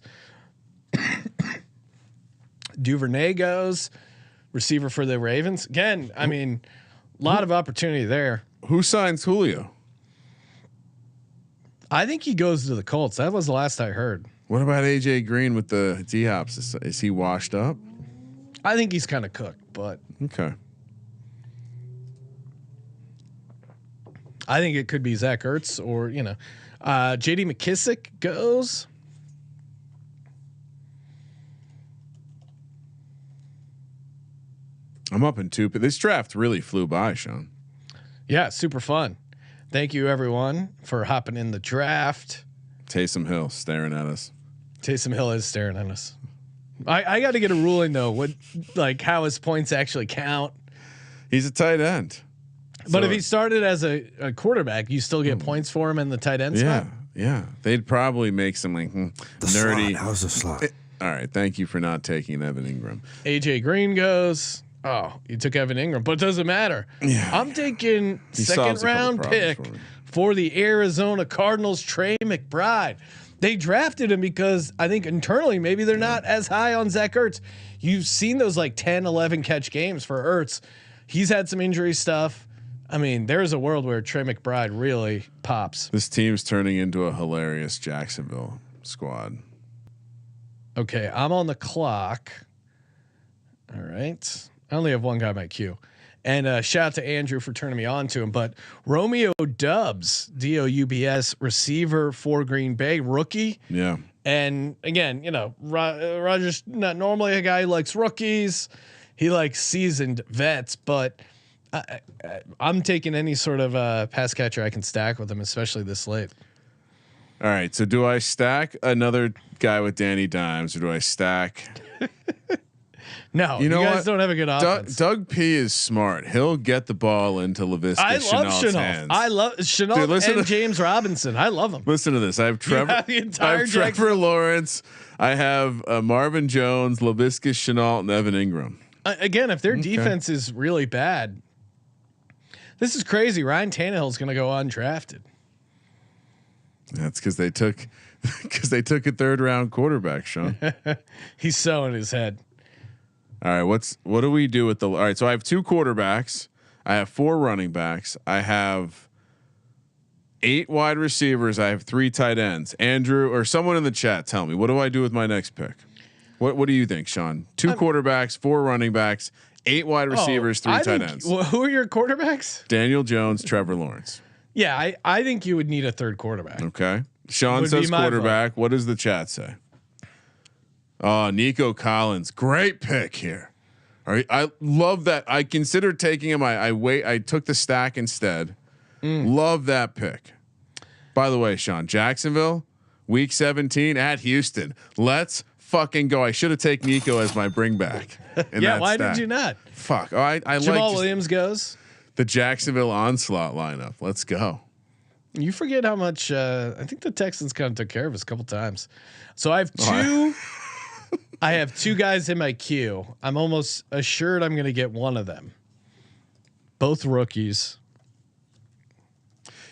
Duvernay goes. receiver for the Ravens. Again, I mean, a lot of opportunity there. Who signs Julio? I think he goes to the Colts. That was the last I heard. What about AJ Green with the D-Hops? Is he washed up? I think he's kind of cooked, but okay. I think it could be Zach Ertz or J.D. McKissick goes. I'm up in 2, but this draft really flew by, Sean. Yeah, super fun. Thank you everyone for hopping in the draft. Taysom Hill staring at us. Taysom Hill is staring at us. I got to get a ruling though. How his points actually count? He's a tight end. But if he started as a quarterback, you still get points for him in the tight end spot. Yeah. They'd probably make some nerdy. Slot. How's the slot? All right. Thank you for not taking Evan Ingram. AJ Green goes. Oh, you took Evan Ingram, but it doesn't matter. Yeah. I'm taking second round pick for the Arizona Cardinals, Trey McBride. They drafted him because I think internally maybe they're not as high on Zach Ertz. You've seen those 10, 11 catch games for Ertz. He's had some injury stuff. I mean, there's a world where Trey McBride really pops. This team's turning into a hilarious Jacksonville squad. Okay, I'm on the clock. All right. I only have one guy in my queue. And shout out to Andrew for turning me on to him. But Romeo Doubs, Doubs, receiver for Green Bay, rookie. Yeah. And again, Roger's not normally a guy who likes rookies. He likes seasoned vets, but I'm taking any sort of pass catcher I can stack with him, especially this late. All right. So do I stack another guy with Danny Dimes, or do I stack? No, you guys don't have a good offense. Doug P is smart. He'll get the ball into Laviska Shenault's hands. I love Shenault and James Robinson. I love them. Listen to this. I have Trevor Lawrence. I have Marvin Jones, Laviska Shenault, and Evan Ingram. Again, if their defense is really bad, this is crazy. Ryan Tannehill's going to go undrafted. That's because they took a third round quarterback, Sean. He's so in his head. All right, what do we do with all right? So I have 2 quarterbacks. I have 4 running backs. I have 8 wide receivers. I have 3 tight ends. Andrew or someone in the chat, tell me, what do I do with my next pick? What do you think, Sean? 2 quarterbacks, 4 running backs, 8 wide receivers, 3 tight ends. Who are your quarterbacks? Daniel Jones, Trevor Lawrence. Yeah, I think you would need a third quarterback. Okay. Sean says quarterback. What does the chat say? Oh, Nico Collins, great pick here. All right, I love that. I considered taking him. I took the stack instead. Love that pick. By the way, Sean, Jacksonville, week 17 at Houston. Let's fucking go. I should have taken Nico as my bring back. Yeah, why did you not? Fuck. Oh, I Jamal Williams goes. The Jacksonville onslaught lineup. Let's go. You forget how much I think the Texans kind of took care of us a couple times. So I have 2. I have 2 guys in my queue. I'm almost assured I'm going to get one of them. Both rookies.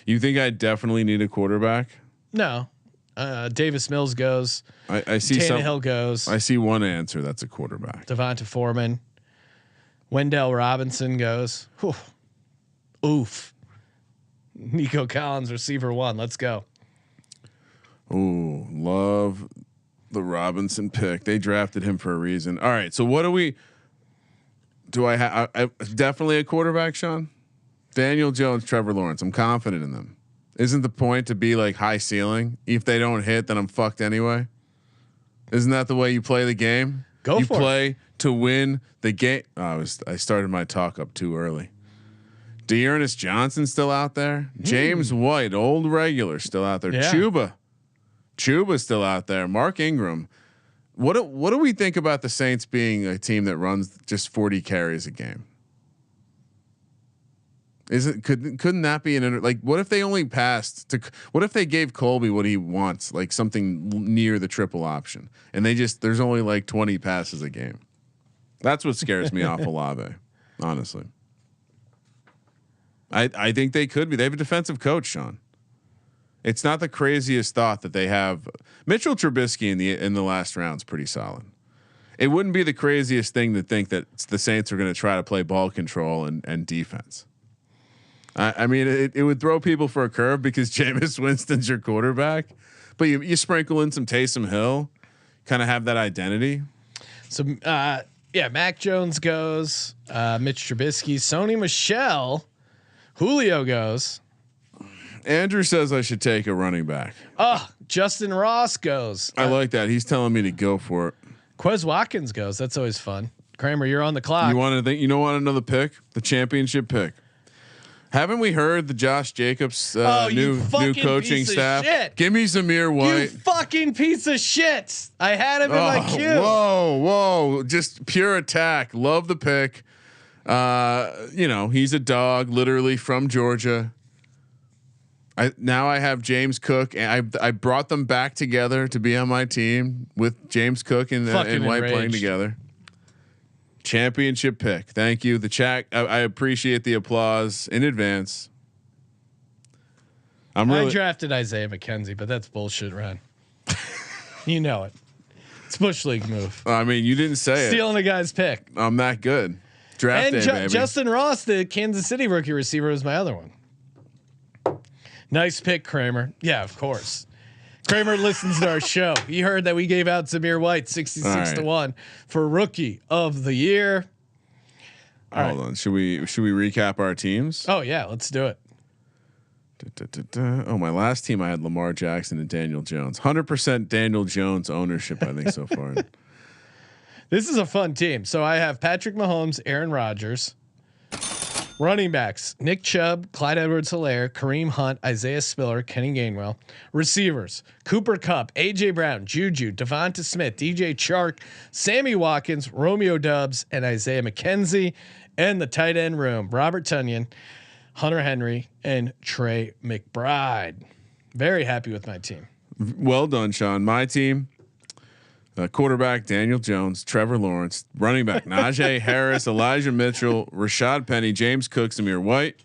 You think I definitely need a quarterback? No. Davis Mills goes. I see Tannehill goes. I see one answer. That's a quarterback. Devonta Foreman. Wendell Robinson goes. Whew. Oof. Nico Collins, receiver 1. Let's go. Ooh, love the Robinson pick. They drafted him for a reason. All right. So what do I have? Definitely a quarterback, Sean. Daniel Jones, Trevor Lawrence. I'm confident in them. Isn't the point to be high ceiling? If they don't hit, then I'm fucked anyway. Isn't that the way you play the game? You play to win the game. I started my talk up too early. Dearness Johnson still out there. James White, old regular, still out there. Yeah. Chuba's still out there. Mark Ingram. What do we think about the Saints being a team that runs just 40 carries a game? Couldn't that be what if they only passed to? What if they gave Colby what he wants, something near the triple option, and there's only 20 passes a game? That's what scares me off Olave, honestly. I think they could be. They have a defensive coach, Sean. It's not the craziest thought that they have. Mitchell Trubisky in the last round's pretty solid. it wouldn't be the craziest thing to think that the Saints are going to try to play ball control and defense. I mean, it would throw people for a curve because Jameis Winston's your quarterback, but you sprinkle in some Taysom Hill, kind of have that identity. So Mac Jones goes, Mitch Trubisky, Sony Michel, Julio goes. Andrew says I should take a running back. Justin Ross goes. I like that. He's telling me to go for it. Quez Watkins goes. That's always fun. Kramer, you're on the clock. You want to think? You don't want another pick? The championship pick. Haven't we heard the Josh Jacobs new coaching staff? Give me Zamir White. You fucking piece of shit. I had him in my queue. Whoa. Just pure attack. Love the pick. He's a dog, literally from Georgia. I have James Cook, and I brought them back together to be on my team with James Cook and White playing together. Championship pick. Thank you. The chat. I appreciate the applause in advance. I drafted Isaiah McKenzie, but that's bullshit, Ryan. You know it. It's bush league move. I mean, you didn't say Stealing a guy's pick. I'm that good. Draft day, baby. Justin Ross, the Kansas City rookie receiver, was my other one. Nice pick, Kramer. Yeah, of course. Kramer listens to our show. He heard that we gave out Zamir White 66-1 for rookie of the year. Hold on. Should we recap our teams? Oh yeah, let's do it. Oh, my last team I had Lamar Jackson and Daniel Jones. 100% Daniel Jones ownership, I think, so far. This is a fun team. So I have Patrick Mahomes, Aaron Rodgers. Running backs: Nick Chubb, Clyde Edwards-Helaire, Kareem Hunt, Isaiah Spiller, Kenny Gainwell. Receivers: Cooper Kupp, AJ Brown, Juju, Devonta Smith, DJ Chark, Sammy Watkins, Romeo Doubs, and Isaiah McKenzie. And the tight end room: Robert Tonyan, Hunter Henry, and Trey McBride. Very happy with my team. Well done, Sean. My team: quarterback Daniel Jones, Trevor Lawrence; running back Najee Harris, Elijah Mitchell, Rashad Penny, James Cook, Zamir White;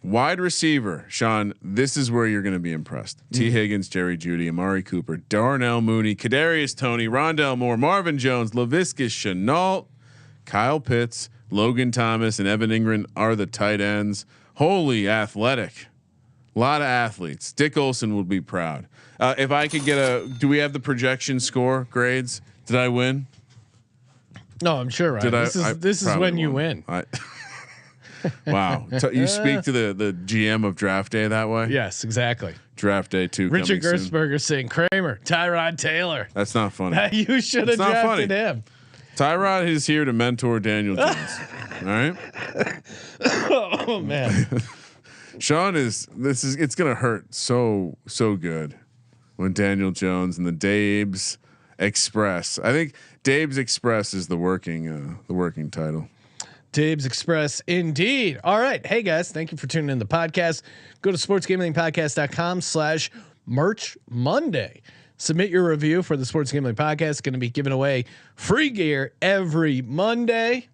wide receiver Sean. This is where you're going to be impressed. T. Higgins, Jerry Jeudy, Amari Cooper, Darnell Mooney, Kadarius Toney, Rondell Moore, Marvin Jones, Laviska Shenault, Kyle Pitts, Logan Thomas, and Evan Ingram are the tight ends. Holy athletic. A lot of athletes. Dick Olson would be proud. If I could get do we have the projection score grades? Did I win? No, I'm sure. Right. This is when you win. Wow. You speak to the GM of draft day that way? Yes, exactly. Draft day 2. Richard Gersberger saying Kramer, Tyrod Taylor. That's not funny. You should have drafted him. Tyrod is here to mentor Daniel Jones. All right. Oh man. Sean it's going to hurt so good when Daniel Jones and the Dabes Express. I think Dabes Express is the working title. Dabes Express, indeed. All right. Hey guys, thank you for tuning in the podcast. Go to sportsgamblingpodcast.com/merch Monday. Submit your review for the Sports Gambling Podcast. Going to be giving away free gear every Monday.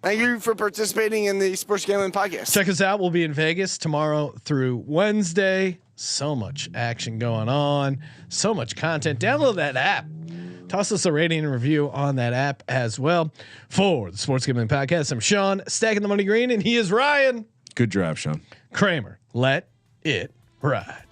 Thank you for participating in the Sports Gambling Podcast. Check us out. We'll be in Vegas tomorrow through Wednesday. So much action going on. So much content. Download that app. Toss us a rating and review on that app as well. For the Sports Gambling Podcast, I'm Sean, stacking the money green, and he is Ryan. Good draft, Sean. Kramer, let it ride.